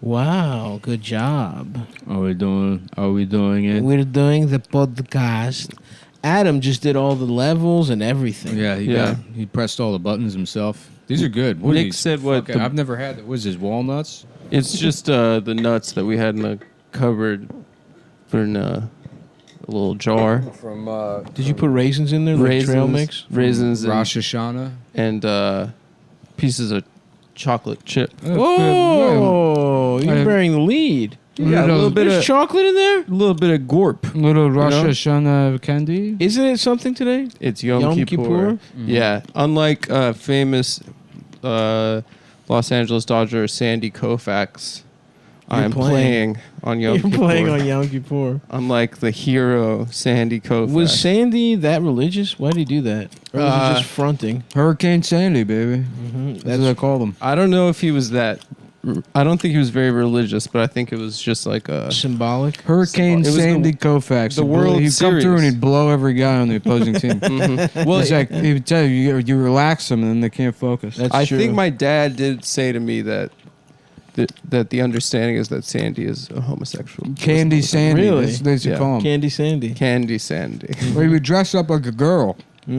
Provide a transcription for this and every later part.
Wow, good job. Are we doing it? We're doing the podcast. Adam just did all the levels and everything. Yeah, he pressed all the buttons himself. These are good. What Nick said what? I've never had that. What is this, walnuts? It's just the nuts that we had in the cupboard in a little jar. Did you put raisins in there? Like trail mix? Raisins, Rosh Hashanah. and pieces of chocolate chip. Oh, you're bearing the lead. Yeah, a little bit There's of chocolate in there? a little bit of gorp. Little Rosh Hashanah candy. Isn't it something today? It's Yom Kippur. Mm-hmm. Yeah, unlike famous Los Angeles Dodger Sandy Koufax, I am playing on Yom Kippur. You're playing on Yom Kippur. Unlike the hero Sandy Koufax. Was Sandy that religious? Why did he do that? Or was he just fronting? Hurricane Sandy, baby. Mm-hmm. That's what I call them. I don't know if he was that. I don't think he was very religious, but I think it was just like a symbolic. Hurricane It was Sandy Koufax. the World He'd come through and he'd blow every guy on the opposing team. Well, it's like he would tell you relax them and then they can't focus. I think my dad did say to me that the understanding is that Sandy is a homosexual. Candy Sandy. Really? That's what you call him. Candy Sandy. Candy Sandy. Well, he would dress up like a girl. A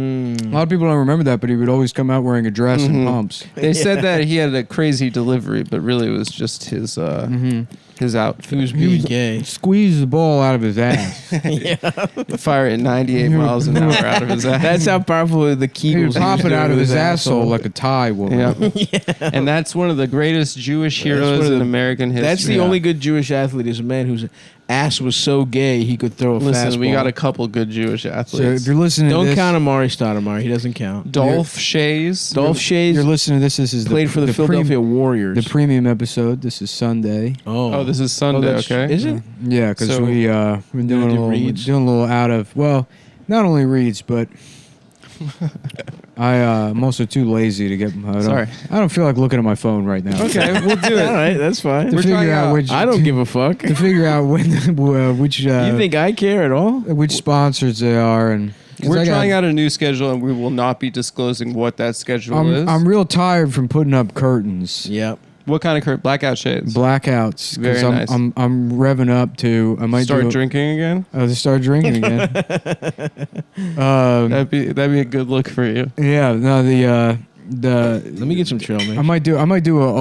lot of people don't remember that, but he would always come out wearing a dress and pumps. They said that he had a crazy delivery, but really it was just his outfit. He was being gay. Squeeze the ball out of his ass. Fire it 98 miles an hour out of his ass. That's how powerful the He Kegels would pop it out of his asshole asshole. like a Thai woman. Yeah. And that's one of the greatest Jewish heroes in American history. That's the only good Jewish athlete is a man whose ass was so gay he could throw a fastball. Listen, we got a couple good Jewish So athletes. if you're listening to Don't this, count Amari Stoudemire. He doesn't count. Dolph Shays. Dolph Shays you're listening to this. This is played for the Philadelphia Warriors. The premium episode. This is Sunday. Oh, this is Sunday, that's- okay? Is it? Yeah, because So- we're doing reads? a little out of, well, not only reads, but I'm also too lazy to get. I don't feel like looking at my phone right now. Okay, we'll do it. All right, that's fine. To figure out which, I don't give a fuck. to figure out when which You think I care at all? which sponsors they are, and 'cause We're I trying out a new schedule, and we will not be disclosing what that schedule is. I'm real tired from putting up curtains. Yep. What kind of blackout shades? Blackouts. 'Cause Very nice. I'm revving up to. I might Start drinking again. Oh, they start drinking again. That'd be a good look for you. Yeah. No. The Let me get some trail mix. I might do a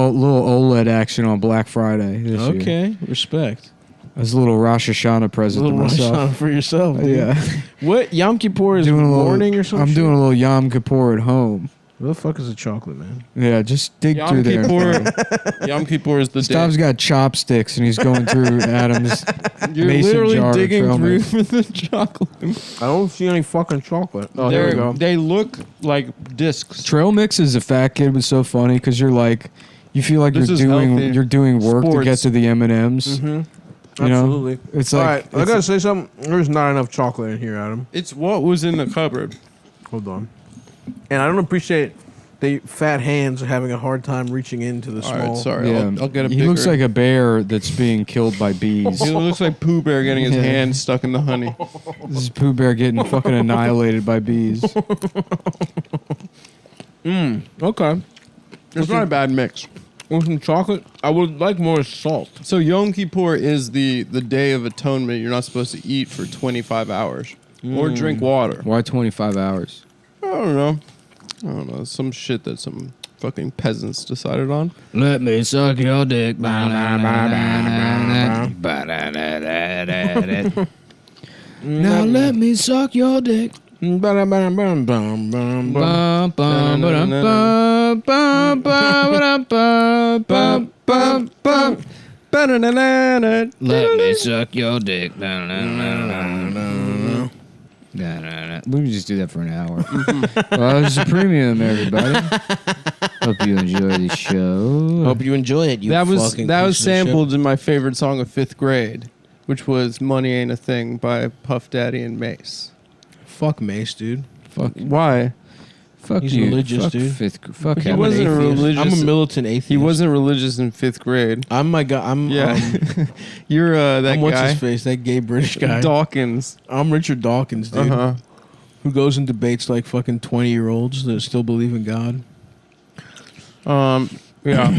little OLED action on Black Friday this year. Okay, respect. As a little Rosh Hashanah present A little to Rosh myself. Hashanah for yourself. Dude. Yeah. What Yom Kippur is morning or something? I'm doing a little Yom Kippur at home. What the fuck is a chocolate, man? Yeah, just dig through there. Yom Kippur is the day. Stav's got chopsticks and he's going through Adam's You're mason literally jar of digging trail through mix. for the chocolate. I don't see any fucking chocolate. Oh, there we go. They look like discs. Trail mix as a fat kid was so funny because you're like, you feel like This is healthy. you're doing work to Sports. get to the M&Ms. Mm-hmm. You know? Absolutely. It's All like right, I gotta say something. There's not enough chocolate in here, Adam. It's what was in the cupboard. Hold on. And I don't appreciate the fat hands are having a hard time reaching into the All small. right, sorry. Yeah. I'll get a he bigger. looks like a bear that's being killed by bees. He looks like Pooh Bear getting his Yeah. hand stuck in the honey. This is Pooh Bear getting fucking annihilated by bees. Okay. It's not a bad mix. With some chocolate, I would like more salt. So Yom Kippur is the day of atonement. You're not supposed to eat for 25 hours or drink water. Why 25 hours? I don't know. Some shit that some fucking peasants decided on. Let me suck your dick. Now let me suck your dick. Let me suck your dick. We can just do that for an hour. Well, this is a premium, everybody. Hope you enjoy the show. Hope you enjoy it. That was sampled in my favorite song of 5th grade, which was "Money Ain't a Thing" by Puff Daddy and Mace. Fuck Mace, dude. Why? Fuck He's you. religious, Fuck dude. Fuck He him. wasn't religious. I'm a militant atheist. He wasn't religious in 5th grade. I'm my guy. I'm Yeah, you're that I'm guy. what's his face? That gay British guy. Dawkins. I'm Richard Dawkins, dude. Uh-huh. Who goes and debates like fucking 20-year-olds that still believe in God. Yeah.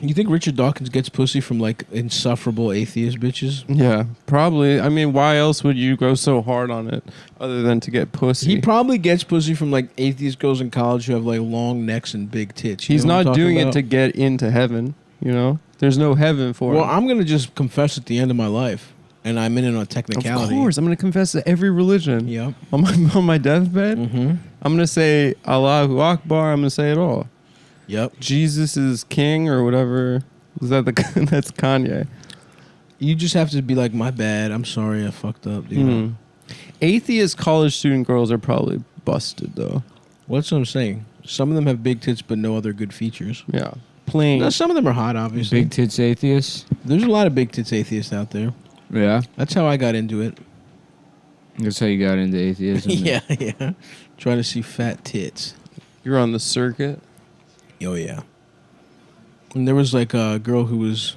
You think Richard Dawkins gets pussy from like insufferable atheist bitches? Yeah, probably. I mean, why else would you go so hard on it other than to get pussy? He probably gets pussy from like atheist girls in college who have like long necks and big tits. You He's know what I'm not talking doing about? it to get into heaven, you know? There's no heaven for Well, him. I'm gonna just confess at the end of my life, and I'm in it on Of technicality. course, I'm going to confess to every religion. Yep. On my deathbed, Mm-hmm. I'm going to say Allahu Akbar. I'm going to say it all. Yep. Jesus is king or whatever. Is that that's Kanye? You just have to be like, my bad. I'm sorry. I fucked up. Dude. Hmm. Atheist college student girls are probably busted though. What's what I'm saying? Some of them have big tits, but no other good features. Yeah, plain. No, some of them are hot. Obviously, Big tits atheists. there's a lot of big tits atheists out there. Yeah. That's how I got into it. That's how you got into atheism. Yeah. Trying to see fat tits. You're on the circuit. Oh yeah. And there was like a girl who was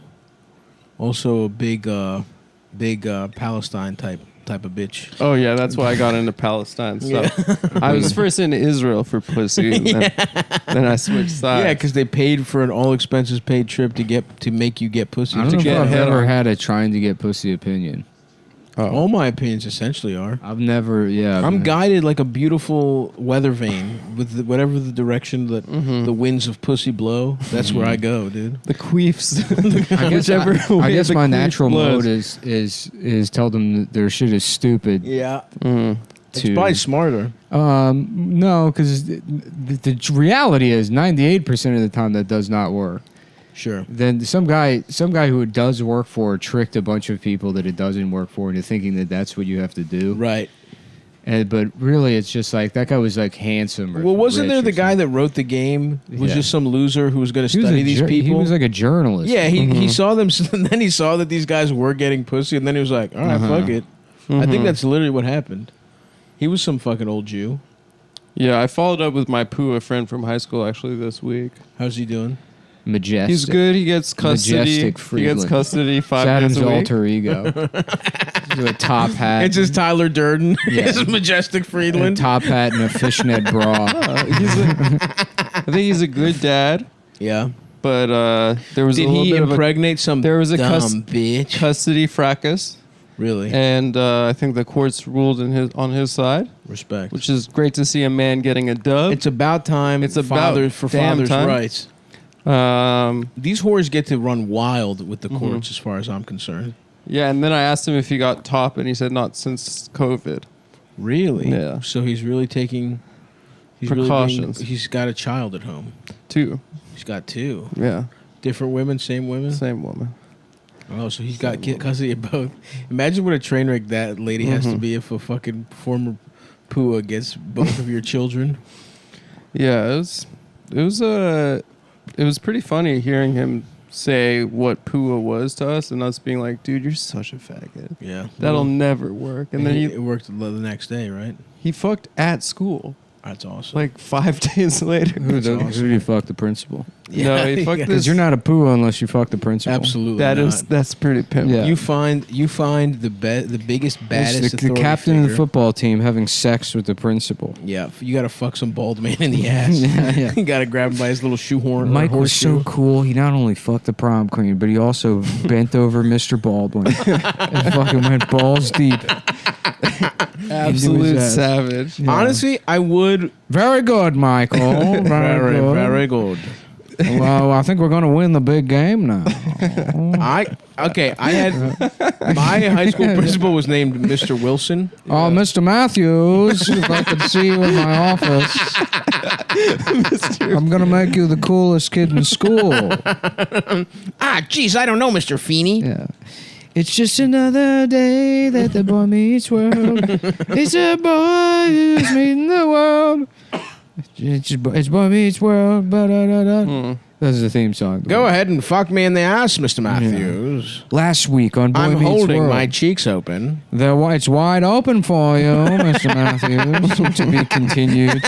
also a big Palestine type of bitch. Oh yeah, that's why I got into Palestine stuff. I was first into Israel for pussy, and then I switched sides. Yeah, because they paid for an all expenses paid trip to make you get pussy. I don't know if get I've head ever on. had a trying to get pussy opinion. All my opinions essentially are. I've never, yeah. I'm guided like a beautiful weather vane with whatever the direction that the winds of pussy blow. That's where I go, dude. the queefs. I guess, Whichever I way guess the my queef natural blows. mode is tell them that their shit is stupid. Yeah, Mm. it's probably smarter. No, because the reality is 98% of the time that does not work. Sure. Then some guy who it does work for tricked a bunch of people that it doesn't work for into thinking that that's what you have to do. Right. But really, it's just like that guy was like handsome. Or Well, wasn't rich there or the guy something. that wrote the game? Was Yeah. just some loser who was going to He was study a these people? He was like a journalist. Yeah, he saw them, and then he saw that these guys were getting pussy, and then he was like, all right, fuck it. I think that's literally what happened. He was some fucking old Jew. Yeah, I followed up with my Pua friend from high school actually this week. How's he doing? Majestic. He's good. He gets custody. Majestic He Friedland. gets custody 5 It's Adam's days a week. alter ego. With a top hat. It's just Tyler Durden. Yeah. It's Majestic a Friedland. top hat and a fishnet bra. I think he's a good dad, Yeah. but there was Did a little he bit of a impregnate some there was a dumb bitch? custody fracas, Really? and I think the courts ruled on his side, Respect. which is great to see a man getting a dub. It's about time. It's about for damn fathers' time. rights. These whores get to run wild with the courts, as far as I'm concerned. Yeah, and then I asked him if he got top, and he said not since COVID. Really? Yeah. So he's really taking Precautions. He's got a child at home. Too. He's got two Yeah, different women, same women. same woman. Oh, so he's got custody of both. Imagine what a train wreck that lady has to be if a fucking former Pua gets both of your children. Yeah, it was pretty funny hearing him say what Pua was to us, and us being like, "Dude, you're such a faggot. Yeah, That'll never work." And then it worked the next day, right? he fucked at school That's awesome. like 5 days later. Who do you fuck the principal? No, he fucked yeah. this. Because you're not a poo unless you fuck the principal. Absolutely. That's pretty pimp. Yeah. You find the biggest, It's baddest the authority captain of the figure. football team having sex with the principal. Yeah, you got to fuck some bald man in the ass. Yeah. You got to grab him by his little shoehorn. or Mike was horseshoe. so cool. He not only fucked the prom queen, but he also bent over Mr. Baldwin and fucking went balls deep. Absolute ass. savage. Yeah. Honestly, I would. Very good, Michael. Very good. Very good. Well, I think we're going to win the big game now. I had my high school principal was named Mr. Wilson. Oh, Mr. Matthews, if I could see you in my office, I'm going to make you the coolest kid in school. Jeez, I don't know, Mr. Feeny. Yeah. It's just another day that the boy meets world. It's a boy who's meeting the world. It's boy meets world. Ba-da-da-da. That's the theme song. Go ahead and fuck me in the ass, Mr. Matthews. Last week on Boy I'm Meets holding World. my cheeks open. It's wide open for you, Mr. Matthews. To be continued.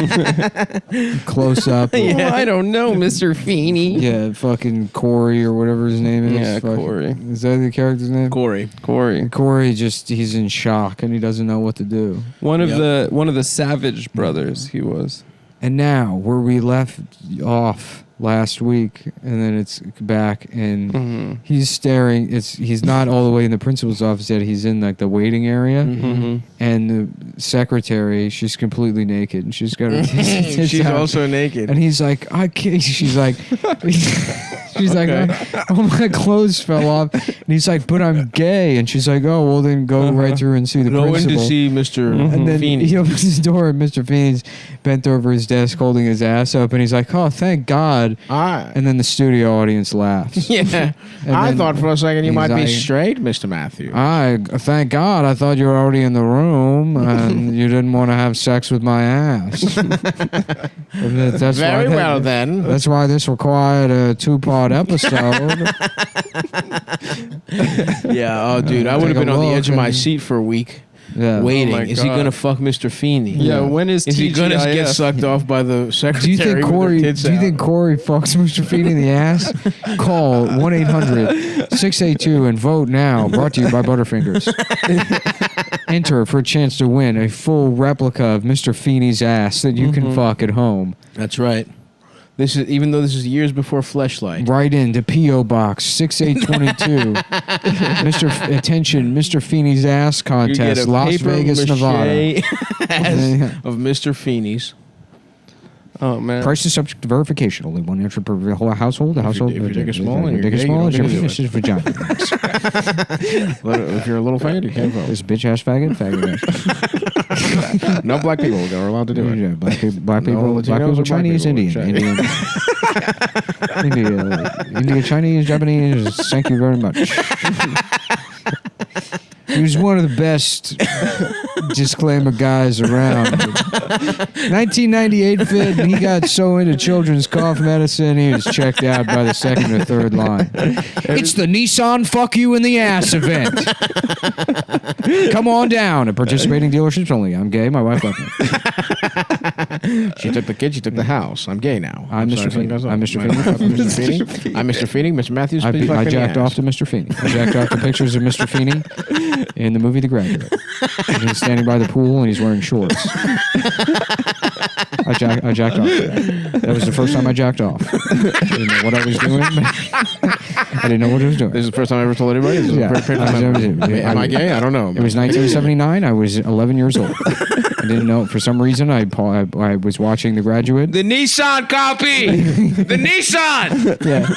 Close up. Oh, I don't know, Mr. Feeny. Yeah, fucking Corey or whatever his name is. Yeah, Fucking- Corey. Is that the character's name? Corey. Corey. Corey he's in shock and he doesn't know what to do. One of the Savage brothers he was. And now, where we left off last week, and then it's back, and he's staring. He's not all the way in the principal's office yet. He's in like the waiting area, and the secretary, she's completely naked, and she's got her tits She's out. also naked. And he's like, I can't. She's like, oh, my clothes fell off. And he's like, but I'm gay. And she's like, oh, well, then go right through and see the Go in principal. to see Mr. And then Feeny. he opens his door, and Mr. Feeney's bent over his desk holding his ass up, and he's like, oh, thank God. And then the studio audience laughs. Yeah. I thought for a second you might be straight, Mr. Matthew. Thank God. I thought you were already in the room, and you didn't want to have sex with my ass. That's Very well, then. That's why this required a 2-part episode. Yeah, oh, dude, I would have been on the edge of my seat for a week. Yeah. Waiting. Oh my Is he God. gonna fuck Mr. Feeny? Yeah, when is he gonna get TGIF? sucked off by the secretary? Do you think Corey fucks Mr. Feeny in the ass? Call 1-800-682 and vote now. Brought to you by Butterfingers. Enter for a chance to win a full replica of Mr. Feeney's ass that you can fuck at home. That's right. This is even though this is years before Fleshlight. Right into P.O. Box 6822. Mr. Feeney's ass You get contest, a Las paper Vegas, mache Nevada. ass of Mr. Feeney's. Oh man. Price is subject to verification. Only one entry per whole household. The household. If you take a small and you're take a gay, small, you don't your need to penis is vagina. If you're a little faggot, you can't vote. This bitch ass faggot ass. No black people are allowed to do it. Yeah, black people, Latinos or Chinese, black people? Indian. India, Chinese, Japanese. Thank you very much. He was one of the best disclaimer guys around. 1998 fit, and he got so into children's cough medicine, he was checked out by the second or third line. It's the Nissan fuck you in the ass event. Come on down at participating dealerships only. I'm gay, my wife left me. She took the kid, she took the house. I'm gay now. I'm Mr. Feeny. I'm Mr. Feeny. Mr. Feeny. I'm Mr. Feeny. Mr. Matthews, please fuck I me in the jacked ass. off to Mr. Feeny. I jacked off to pictures of Mr. Feeny in the movie The Graduate. And he's standing by the pool and he's wearing shorts. I jacked off to that. That was the first time I jacked off. I didn't know what I was doing. I didn't know what I was doing. This is the first time I ever told anybody. This is Yeah. the first time Am I gay? I don't know. It was 1979. I was 11 years old. I didn't know. For some reason, I was watching The Graduate. The Nissan copy! The Nissan! Yeah.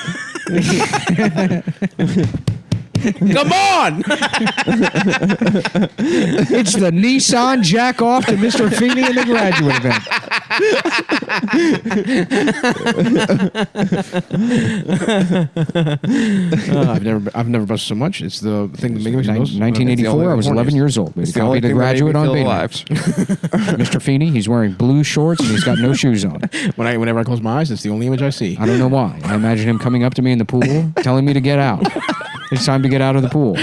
Come on! It's the Nissan jack off to Mr. Feeny in The Graduate event. I've never busted so much. It's the thing that makes me most. 1984. I was 11 years old. We It's the copied only The thing that made Graduate me on feel Betamax. alive. Mr. Feeny, he's wearing blue shorts and he's got no shoes on. Whenever I close my eyes, it's the only image I see. I don't know why. I imagine him coming up to me in the pool, telling me to get out. It's time to get out of the pool.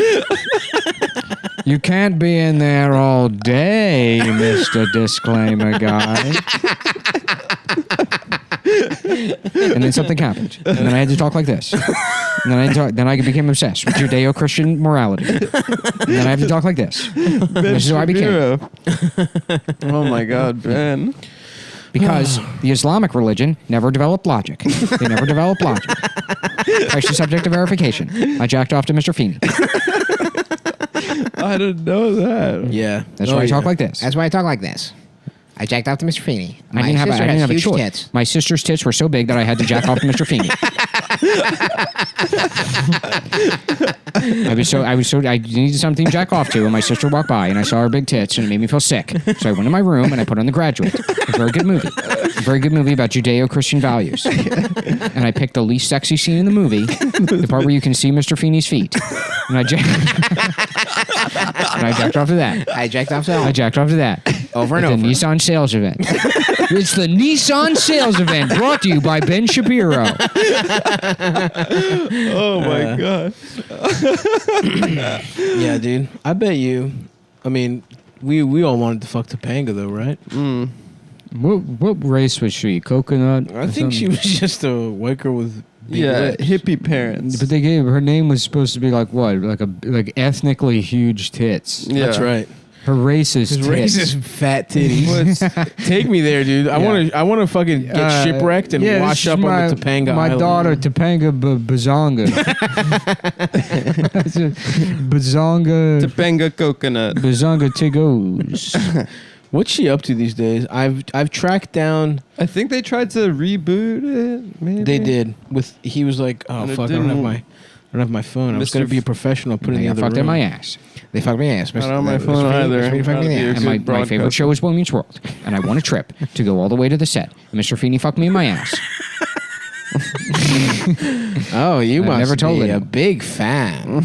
You can't be in there all day, Mr. Disclaimer Guy. And then something happened. And then I had to talk like this. And then I became obsessed with Judeo-Christian morality. And then I have to talk like this. This is who I became. Oh my God, Ben. Because the Islamic religion never developed logic. They never developed logic. Price is subject to verification. I jacked off to Mr. Feeny. I didn't know that. Yeah. That's why I talk like this. That's why I talk like this. I jacked off to Mr. Feeny. I didn't have a huge choice. tits. My sister's tits were so big that I had to jack off to Mr. Feeny. I needed something to jack off to, and my sister walked by, and I saw her big tits, and it made me feel sick. So I went in my room, and I put on The Graduate. A very good movie. A very good movie about Judeo-Christian values. And I picked the least sexy scene in the movie, the part where you can see Mr. Feeney's feet. And I jacked off to that. I jacked off to I jacked off to that. Over and At over. the Nissan sales event. It's the Nissan sales event brought to you by Ben Shapiro. Oh my God. Yeah, dude. I bet you. I mean, we all wanted to fuck Topanga, though, right? What race was she? Coconut? I think she was just a white girl with big Yeah, lips. hippie parents. But they gave her name was supposed to be like what? Like ethnically huge tits. Yeah. That's right. Her racist His tits. racist fat titties. Take me there, dude. I want to fucking get shipwrecked and wash up on the Topanga my Island. daughter, Topanga Bazonga. Bazonga. Topanga coconut. Bazonga Tigos. What's she up to these days? I've tracked down. I think they tried to reboot it. Maybe They did. He was like, oh And it fuck, I don't have my phone. I was Mr. gonna be a professional. Put it in the I other fucked in room. my ass. They fucked me ass. I don't have my phone either. Mr. Feeny fucked me in the That'd ass. be And my favorite show is Boy Meets World. And I won a trip to go all the way to the set. And Mr. Feeny fucked me in my ass. Oh, you I must never told be it. a big fan.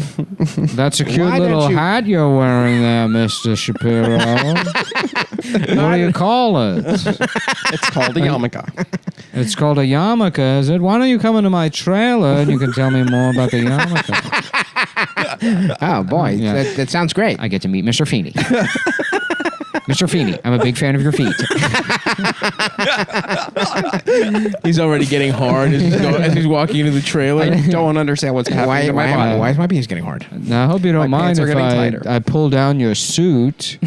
That's a cute Why don't little you- hat you're wearing there, Mr. Shapiro. What do you call it? It's called a yarmulke. It's called a yarmulke, is it? Why don't you come into my trailer and you can tell me more about the yarmulke? Oh, boy. Yeah. That sounds great. I get to meet Mr. Feeny. Mr. Feeny, I'm a big fan of your feet. He's already getting hard as he's walking into the trailer. I don't understand what's happening to my body. Why is my penis getting hard? Now, I hope you don't My mind pants are if getting tighter. I pull down your suit.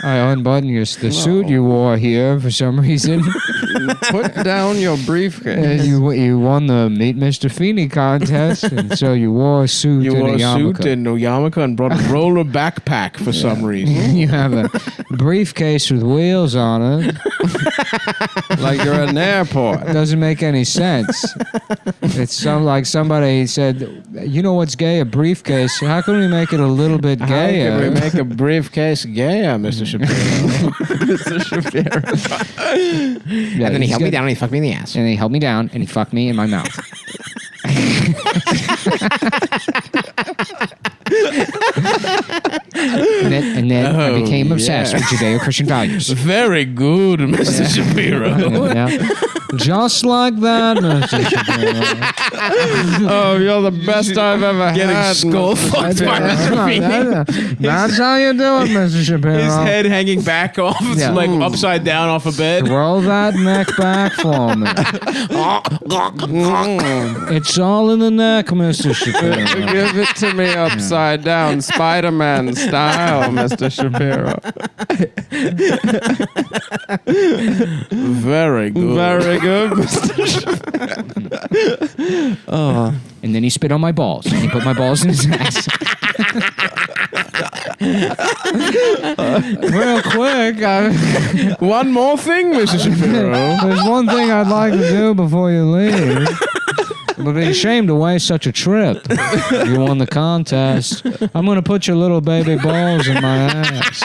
I unbutton the suit you wore here for some reason. Put down your briefcase. You won the Meet Mr. Feeny contest, and so you wore a suit You and wore a a yarmulke. suit and a yarmulke and brought a roller backpack for some reason. You have a briefcase with wheels on it. Like you're at an airport. Doesn't make any sense. It's like somebody said, you know what's gay? A briefcase. How can we make it a little bit How gayer? can we make a briefcase gayer, Mr. Shapiro? Mr. Shapiro. Yeah, And then he he's held me got- down and he fucked me in the ass. And he held me down and he fucked me in my mouth. and then I became obsessed with Judeo-Christian values. Very good, Mr. Shapiro. Yeah. Just like that, Mr. Shapiro. Oh, you're the best I've ever Getting had. skull fucked by Mr. Feeny. That's how you do it, Mr. Shapiro. His head hanging back off, it's Yeah. like upside down off a bed. Roll that neck back for me. It's all in the neck, Mr. Shapiro. Give it to me upside down, Spider-Man style, Mr. Shapiro. Very good. Very good, Mr. Shapiro. Oh, And then he spit on my balls. And he put my balls in his ass. Real quick, One more thing, Mr. Shapiro. there's one thing I'd like to do before you leave. It would be a shame to waste such a trip. You won the contest. I'm going to put your little baby balls in my ass.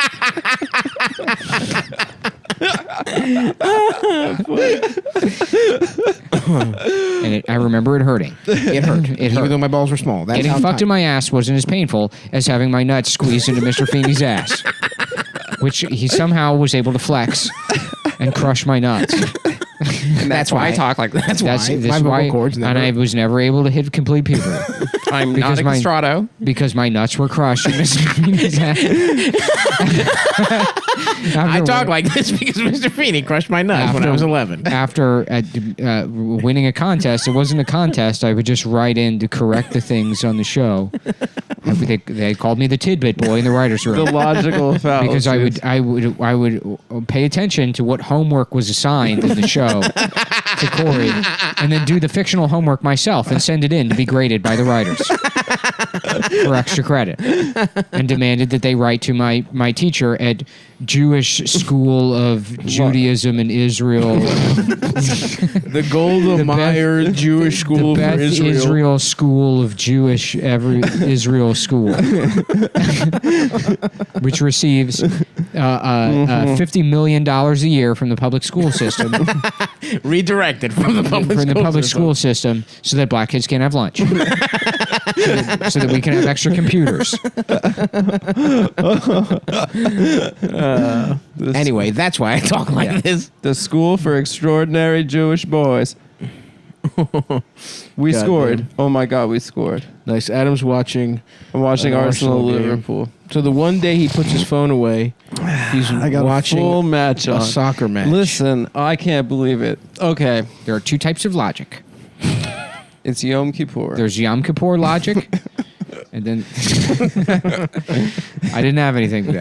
And I remember it hurting. It hurt. It Even hurt. though my balls were small. That's Getting how fucked in my ass wasn't as painful as having my nuts squeezed into Mr. Feeney's ass, which he somehow was able to flex and crush my nuts. That's why I talk like that. That's That's why. this My is vocal why, cords and never... I was never able to hit complete puberty I'm Because not a my- castrato. because my nuts were crushed in Mr. Feeney's ass. I talk like this because Mr. Feeny crushed my nuts when I was 11. After winning a contest, it wasn't a contest. I would just write in to correct the things on the show. They called me the tidbit boy in the writers' room. The logical fallacy. Because I would pay attention to what homework was assigned in the show to Corey, and then do the fictional homework myself and send it in to be graded by the writers for extra credit, and demanded that they write to my teacher at Jewish School of Judaism in Israel, The Golda Meir Jewish School the for Beth Israel. School of Jewish Israel School, which receives $50 million a year from the public school system, Redirected from the public from the school public system. school system, so that black kids can't have lunch, so that we can have extra computers. Anyway, that's why I talk like this. The School for Extraordinary Jewish Boys. We God scored. damn. Oh my God, we scored. Nice. Adam's watching. I'm watching An Arsenal Arsenal game. Liverpool. So the one day he puts his phone away, he's I got watching a full match a on. soccer match. Listen, I can't believe it. Okay, There are two types of logic. it's Yom Kippur. There's Yom Kippur logic, And then I didn't have anything to do.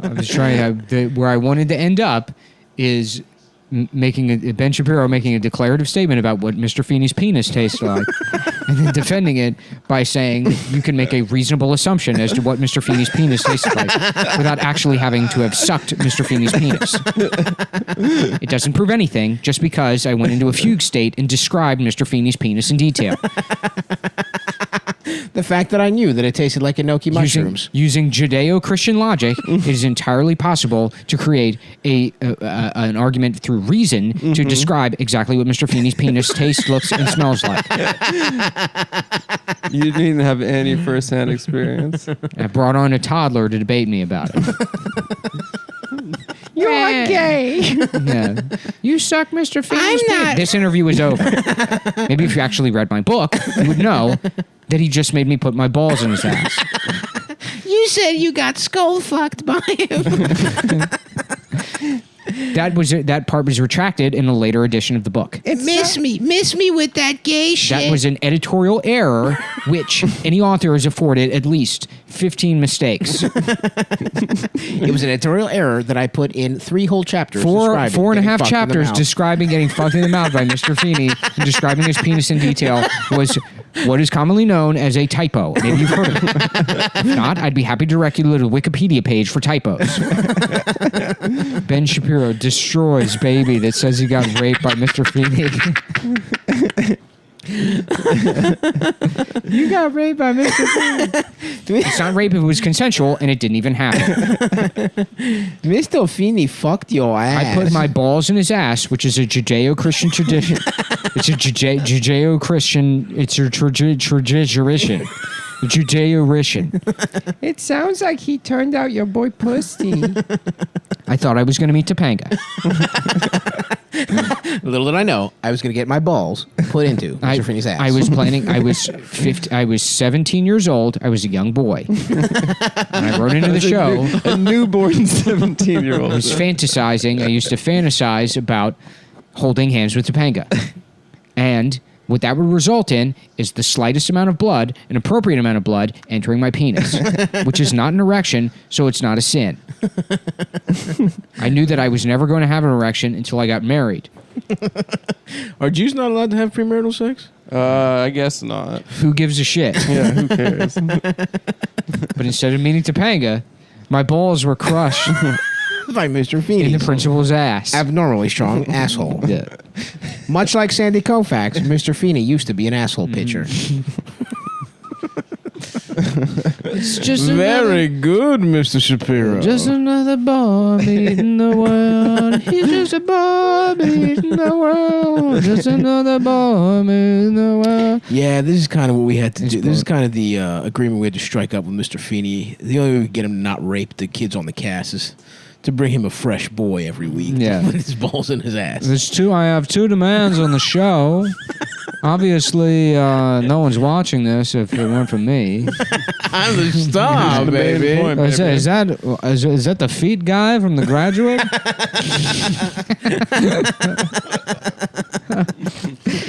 I was trying where I wanted to end up is making Ben Shapiro making a declarative statement about what Mr. Feeney's penis tastes like, and then defending it by saying you can make a reasonable assumption as to what Mr. Feeney's penis tastes like without actually having to have sucked Mr. Feeney's penis. It doesn't prove anything just because I went into a fugue state and described Mr. Feeney's penis in detail. The fact that I knew that it tasted like enoki mushrooms. Using Judeo-Christian logic, it is entirely possible to create an argument through reason to describe exactly what Mr. Feeney's penis tastes, looks, and smells like. You didn't have any first-hand experience. I brought on a toddler to debate me about it. You're gay. Yeah. You suck Mr. Feeney's I'm not. penis. This interview is over. Maybe if you actually read my book, you would know that he just made me put my balls in his ass. You said you got skull fucked by him. That part was retracted in a later edition of the book. Miss me with that gay shit. That was an editorial error, which any author has afforded at least 15 mistakes. It was an editorial error that I put in 3 whole chapters. Four and a half chapters describing getting fucked in the mouth by Mr. Feeny and describing his penis in detail was what is commonly known as a typo. Maybe you've heard of it. If not, I'd be happy to direct you to the Wikipedia page for typos. Ben Shapiro destroys baby that says he got raped by Mr. Feeny. You got raped by Mr. Feeny. It's not rape if it was consensual, and it didn't even happen. Mr. Feeny fucked your ass. I put my balls in his ass, which is a Judeo-Christian tradition. It's a Judeo-Christian. It's a tradition. Judeo-Christian. It sounds like he turned out your boy pussy. I thought I was going to meet Topanga. Little did I know, I was going to get my balls put into Mr. Feeney's ass. I was planning. I was 17 years old. I was a young boy. And I wrote into the show. A newborn 17-year-old. I was fantasizing. I used to fantasize about holding hands with Topanga. And what that would result in is the slightest amount of blood, an appropriate amount of blood, entering my penis, which is not an erection, so it's not a sin. I knew that I was never going to have an erection until I got married. Are Jews not allowed to have premarital sex? I guess not. Who gives a shit? Yeah, who cares? But instead of meeting Topanga, my balls were crushed by Mr. Feeny. in the principal's ass. Abnormally strong asshole. Yeah. Much like Sandy Koufax, Mr. Feeny used to be an asshole pitcher. It's just Very good, Mr. Shapiro. just another boy meeting the world. He's just a boy meeting the world. Just another boy meeting the world. Yeah, this is kind of what we had to do. This is kind of the agreement we had to strike up with Mr. Feeny. The only way we could get him to not rape the kids on the cast is to bring him a fresh boy every week. Yeah. With his balls in his ass. I have 2 demands on the show. Obviously, no one's watching this if it weren't for me. I'm the star, baby. Is that the feet guy from The Graduate?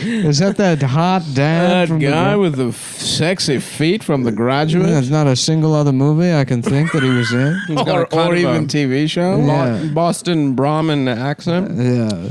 Is that hot dad That from guy with the sexy feet from The Graduate? There's not a single other movie I can think that he was in. Or even TV show? Yeah. Boston Brahmin accent. Yeah.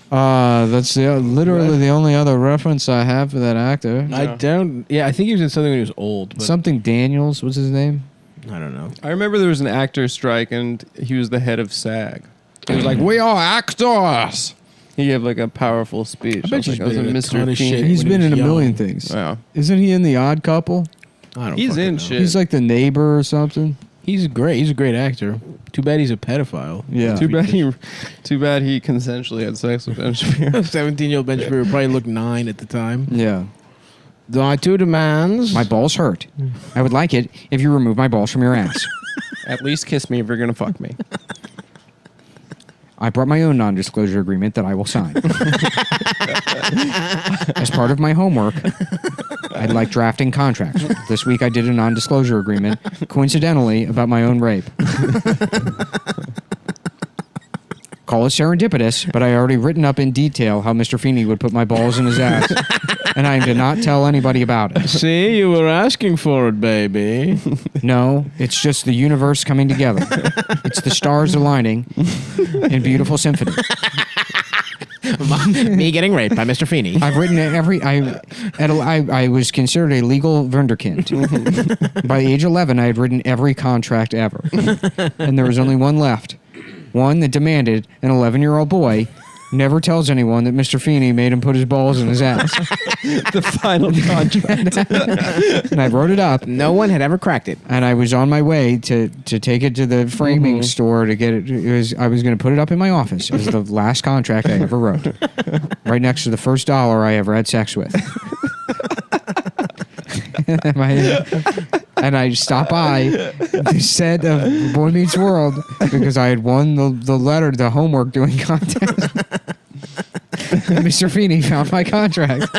That's literally the only other reference I have for that actor. I don't. Yeah, I think he was in something when he was old. But Something Daniels, what's his name? I don't know. I remember there was an actor strike, and he was the head of SAG. He was like, "We are actors." He gave like a powerful speech. I bet was he's like, been in a ton of Feeny. shit. He's when been he in was a million young. things. Yeah. Isn't he in The Odd Couple? I don't He's fucking in know. shit. He's like the neighbor or something. He's great. He's a great actor. Too bad he's a pedophile. Yeah. Too bad he consensually had sex with Ben Shapiro. 17-year-old Ben Shapiro probably looked 9 at the time. Yeah. My 2 demands. My balls hurt. I would like it if you remove my balls from your ass. At least kiss me if you're gonna fuck me. I brought my own non-disclosure agreement that I will sign. As part of my homework, I like drafting contracts. This week I did a non-disclosure agreement, coincidentally, about my own rape. call it serendipitous, but I already written up in detail how Mr. Feeny would put my balls in his ass. And I am to not tell anybody about it. See, you were asking for it, baby. No, it's just the universe coming together. It's the stars aligning in beautiful symphony. Me getting raped by Mr. Feeny. I've written I was considered a legal wunderkind. By age 11, I had written every contract ever. And there was only one left. One that demanded an 11-year-old boy never tells anyone that Mr. Feeny made him put his balls in his ass. The final contract. And I wrote it up. No one had ever cracked it. And I was on my way to take it to the framing store to get it. I was going to put it up in my office. It was the last contract I ever wrote. Right next to the first dollar I ever had sex with. And I stopped by the set of Boy Meets World because I had won the homework doing contest. And Mr. Feeny found my contract.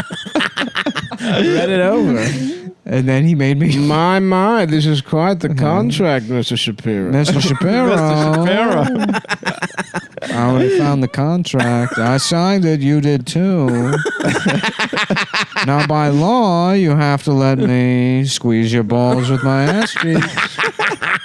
Read it over. And then he made me... My, this is quite the contract, Mr. Shapiro. Mr. Shapiro. I already found the contract. I signed it. You did too. Now, by law, you have to let me squeeze your balls with my ass cheeks.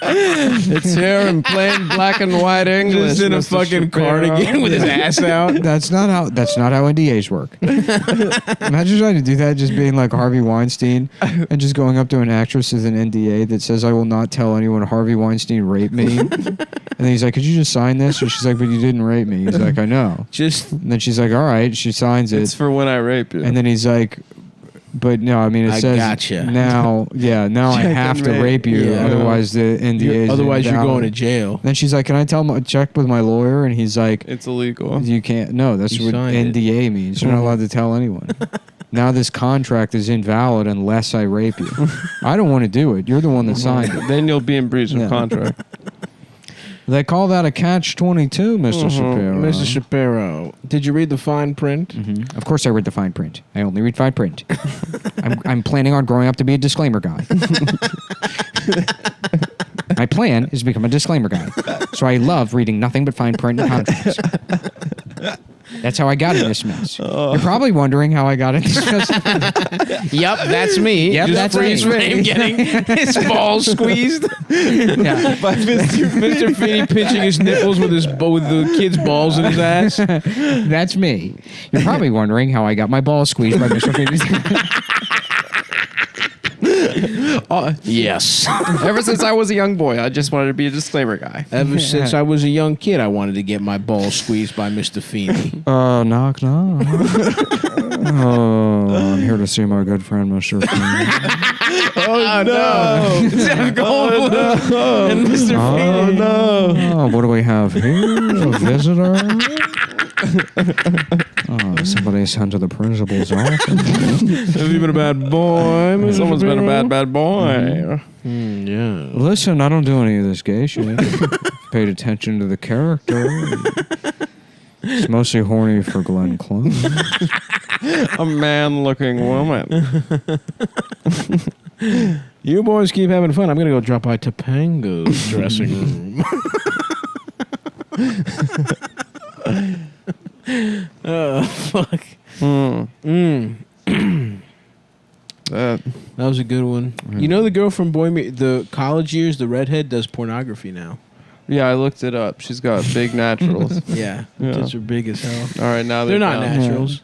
It's here in plain black and white English. Just in a Mr. fucking Shapiro. cardigan with his ass out. That's not how NDAs work. Imagine trying to do that, just being like Harvey Weinstein and just going up to an actress with an NDA that says, I will not tell anyone Harvey Weinstein raped me. And then he's like, could you just sign this? And she's like, but you didn't rape me. He's like, I know. And then she's like, all right. She signs it. It's for when I rape you. And then he's like, but no, I mean, it says gotcha. Now I have to rape you. Yeah. Otherwise, the NDA is Otherwise, you're invalid. going to jail. Then she's like, can I check with my lawyer? And he's like, it's illegal. you can't. No, that's You what signed NDA means. You're not allowed to tell anyone. Now this contract is invalid unless I rape you. I don't want to do it. You're the one that signed it. Then you'll be in breach Yeah. of contract. They call that a catch-22, Mr. Shapiro. Mr. Shapiro, did you read the fine print? Of course I read the fine print. I only read fine print. I'm planning on growing up to be a disclaimer guy. My plan is to become a disclaimer guy. So I love reading nothing but fine print and contracts. That's how I got in this mess. You're probably wondering how I got in this mess. Yep, that's me. Yep, Just that's freeze me. frame getting his balls squeezed. Yeah. By Mr. Feeny pinching his nipples with the kid's balls in his ass. That's me. You're probably wondering how I got my balls squeezed by Mr. Feeny. Yes. Ever since I was a young boy, I just wanted to be a disclaimer guy. Ever since I was a young kid, I wanted to get my balls squeezed by Mr. Feeny. Knock, knock. I'm here to see my good friend, Mr. Feeny. Oh, no. Jeff Goldblum and Mr. Feeny. Oh, what do we have here? A visitor? Somebody sent to the principal's office. Have you been a bad boy? Mr. Someone's been a Shapiro? bad boy. Yeah. Listen, I don't do any of this gay shit. Paid attention to the character. It's mostly horny for Glenn Close. A man-looking woman. You boys keep having fun. I'm going to go drop by Topanga's dressing room. Oh, fuck. That That was a good one. You know the girl from the college years, the redhead, does pornography now. Yeah, I looked it up. She's got big naturals. Yeah. Yeah. Tits are big as hell. All right, now They're not down. naturals.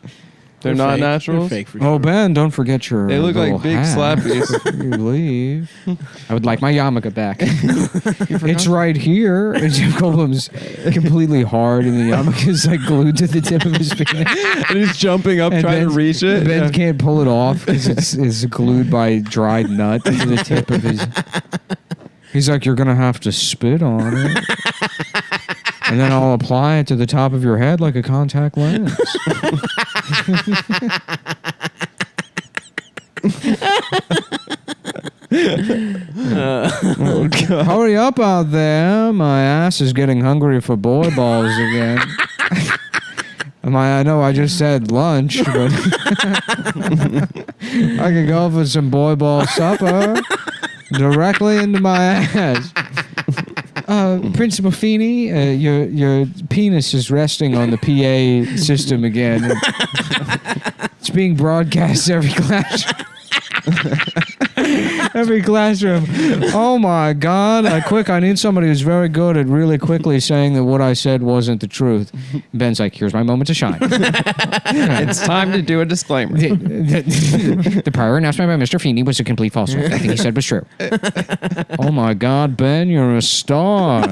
They're not fake. naturals? They're fake for sure. Oh, Ben, don't forget your They look like little big hat slappies. before you leave. I would like my yarmulke back. It's right here. And Jeff Goldblum's completely hard, and the yarmulke is like glued to the tip of his penis. And he's jumping up And trying to Ben- reach it. Ben Yeah. can't pull it off because it's glued by dried nut to the tip of his... He's like, you're going to have to spit on it. And then I'll apply it to the top of your head like a contact lens. Oh, God. Hurry up out there. My ass is getting hungry for boy balls again. I know I just said lunch, but I can go for some boy ball supper directly into my ass. Principal Feeny, your penis is resting on the PA system again. It's being broadcast every classroom. Every classroom. Oh my God! I need somebody who's very good at really quickly saying that what I said wasn't the truth. Ben's like, here's my moment to shine. It's time to do a disclaimer. The prior announcement by Mr. Feeny was a complete falsehood. Everything he said was true. Oh my God, Ben, you're a star.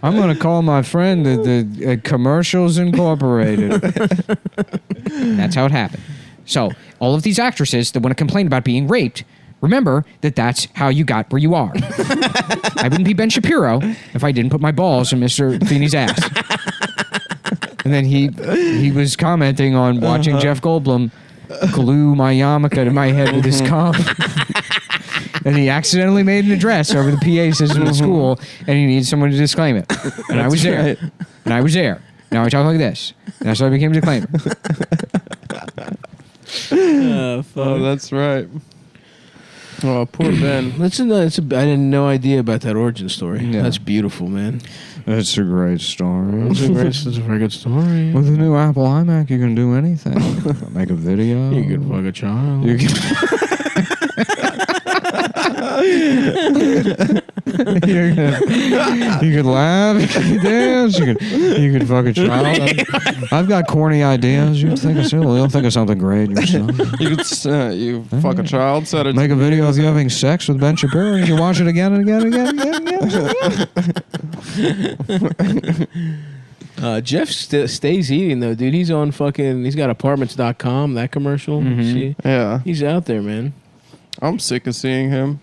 I'm going to call my friend the Commercials Incorporated. That's how it happened. So, all of these actresses that want to complain about being raped, remember that that's how you got where you are. I wouldn't be Ben Shapiro if I didn't put my balls in Mr. Feeney's ass. And then he was commenting on watching Jeff Goldblum glue my yarmulke to my head with his cum. And he accidentally made an address over the PA system at school, and he needed someone to disclaim it. And I was there. Right. And I was there. Now I talk like this. And that's how I became a disclaimer. Oh, that's right. Oh, poor Ben. I had no idea about that origin story. Yeah. That's beautiful, man. That's a great story. That's a very good story. With the new Apple iMac, you can do anything. Make a video. You can fuck a child. You can, you can laugh. You can dance. You can fuck a child. I've got corny ideas. You think of silly. You'll think of something great yourself. You could you fuck a child, set it. Make a video of you having sex with Ben Shapiro, and you can watch it again and again and again and again. Jeff stays eating though, dude. He's on fucking. He's got apartments.com. That commercial. See? Yeah, He's out there, man. I'm sick of seeing him.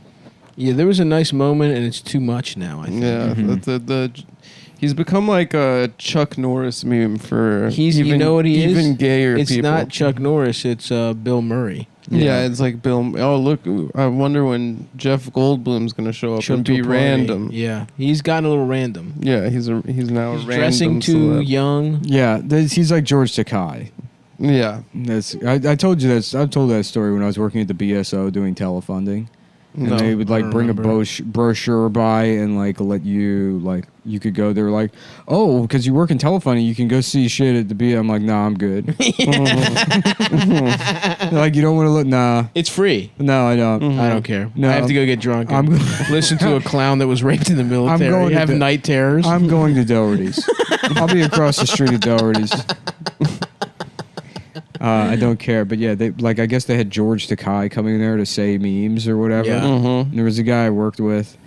Yeah, there was a nice moment, and it's too much now. I think. Yeah, he's become like a Chuck Norris meme for. You know what he is? Even gayer it's people. It's not Chuck Norris. It's Bill Murray. Yeah, it's like Bill. Oh, look! I wonder when Jeff Goldblum's gonna show up and be random. Yeah, he's gotten a little random. Yeah, he's now a random dressing too young. Yeah, he's like George Takei. Yeah, I told you that. I've told that story when I was working at the BSO doing telefunding. And they would like bring a brochure by and like let you you could go. They were like, oh, because you work in telephony, you can go see shit at the B. I'm like, nah, I'm good. Like, you don't want to look? Nah, it's free. No, I don't. I don't care. No, I have to go get drunk. And listen to a clown that was raped in the military. I'm going have night terrors. I'm going to Doherty's. I'll be across the street at Doherty's. I don't care, but yeah, I guess they had George Takei coming there to say memes or whatever. Yeah. And there was a guy I worked with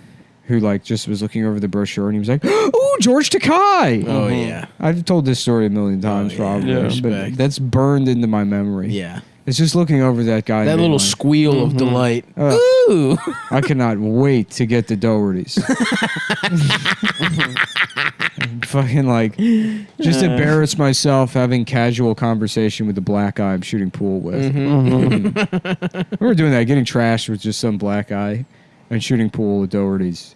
who just was looking over the brochure and he was like, "Ooh, George Takei!" Oh yeah, I've told this story a million times probably, but that's burned into my memory. Yeah, it's just looking over that guy. That little squeal of delight. Ooh! I cannot wait to get to Doherty's. Fucking just embarrass myself having casual conversation with the black guy I'm shooting pool with. We were doing that, getting trashed with just some black guy and shooting pool with Doherty's.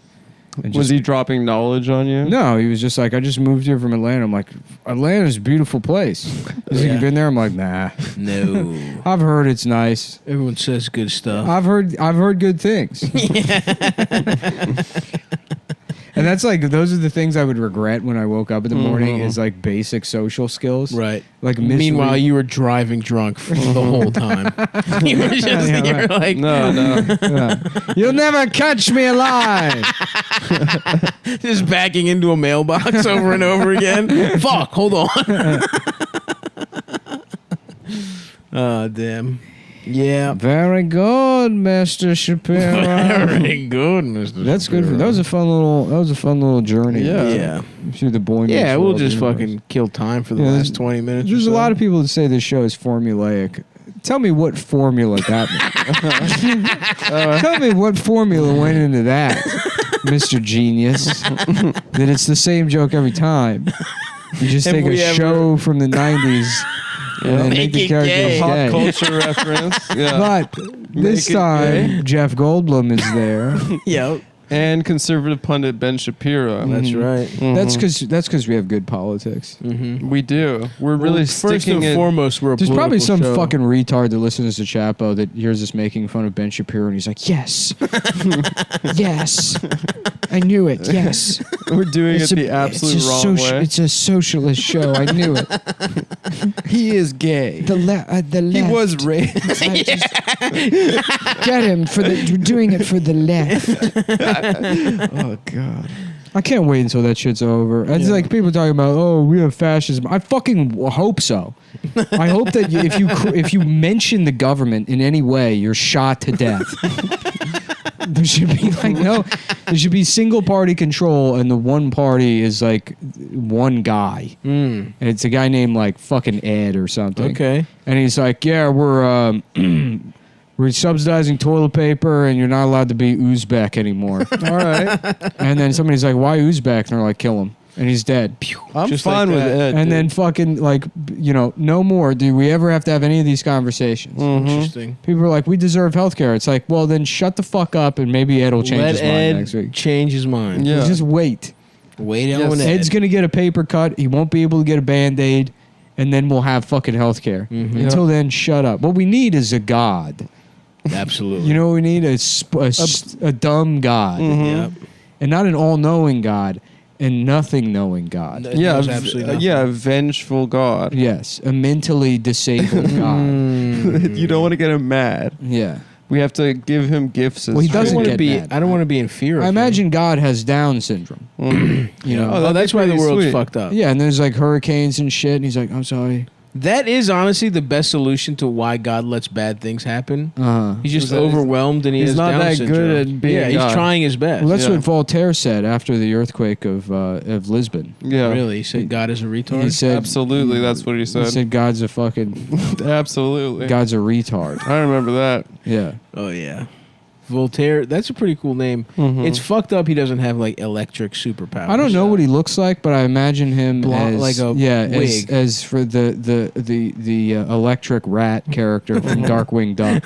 Was he dropping knowledge on you? No, he was just like, I just moved here from Atlanta. I'm like, Atlanta's a beautiful place. Has he been there? I'm like, nah. No. I've heard it's nice. Everyone says good stuff. I've heard good things. And that's those are the things I would regret when I woke up in the morning is basic social skills. Right. Meanwhile, you were driving drunk for the whole time. You were just you're like, No. You'll never catch me alive. just backing into a mailbox over and over again. Fuck, hold on. Oh, damn. Yeah. Very good, Mr. Shapiro. Very good, Mr. That's Shapiro. good. That was a fun little journey. Yeah. Through the Boy Meets Yeah, we'll World just universe. fucking kill time for the last 20 minutes. There's a lot of people that say this show is formulaic. Tell me what formula that means. Tell me what formula went into that, Mr. Genius. That it's the same joke every time. You just take a show from the 90s and then make the characters Pop gay. culture reference. Yeah. But this time, Jeff Goldblum is there. Yep. and conservative pundit Ben Shapiro. That's right. Mhm. That's because we have good politics. We do. We're really first sticking and it. foremost, we're a There's probably political some show. fucking retard that listens to Chapo that hears us making fun of Ben Shapiro and he's like, yes, yes, I knew it. Yes, We're doing it the absolute wrong way. It's a socialist show. I knew it. He is gay. The left. He was raped. Get him for we're doing it for the left. Oh God. I can't wait until that shit's over. It's like people talking about, oh, we have fascism. I fucking hope so. I hope that if you mention the government in any way, you're shot to death. There should be there should be single party control, and the one party is like one guy, and it's a guy named like fucking Ed or something. Okay. And he's like, yeah, we're subsidizing toilet paper, and you're not allowed to be Uzbek anymore. All right. And then somebody's like, why Uzbek? And they're like, kill him. And he's dead. I'm Just fine like with that. it. And then fucking like, no more. Do we ever have to have any of these conversations? Interesting. People are like, we deserve healthcare. It's like, well, then shut the fuck up, and maybe Ed will change his mind next week. change his mind. Yeah. Just wait. Wait Yes. on Ed's gonna get a paper cut. He won't be able to get a Band-Aid, and then we'll have fucking healthcare. Until then, shut up. What we need is a god. Absolutely. You know what we need? A dumb god. Yep. And not an all-knowing god, and nothing-knowing god. Yeah, Knows absolutely nothing. a vengeful God. Yes, a mentally disabled god. You don't want to get him mad. Yeah. We have to give him gifts. As Well, he I don't doesn't want to get be. mad. I don't want to be in fear of I him. imagine God has Down syndrome. You know? Oh, that's why the pretty world's sweet. fucked up. Yeah, and there's like hurricanes and shit, and he's like, I'm sorry. That is honestly the best solution to why God lets bad things happen. He's just Is that- overwhelmed, and he he's has not Down that syndrome. good at being Yeah, he's God. trying his best. Well, that's Yeah. what Voltaire said after the earthquake of Lisbon. Yeah. Really, he said God is a retard. He said, Absolutely, that's what he he said. said God's a fucking, Absolutely. God's a retard. I remember that. Yeah. Oh yeah, Voltaire. That's a pretty cool name. It's fucked up. He doesn't have like electric superpowers. I don't know what he looks like, but I imagine him Blonde, as like a wig. as for the electric rat character from Darkwing Duck,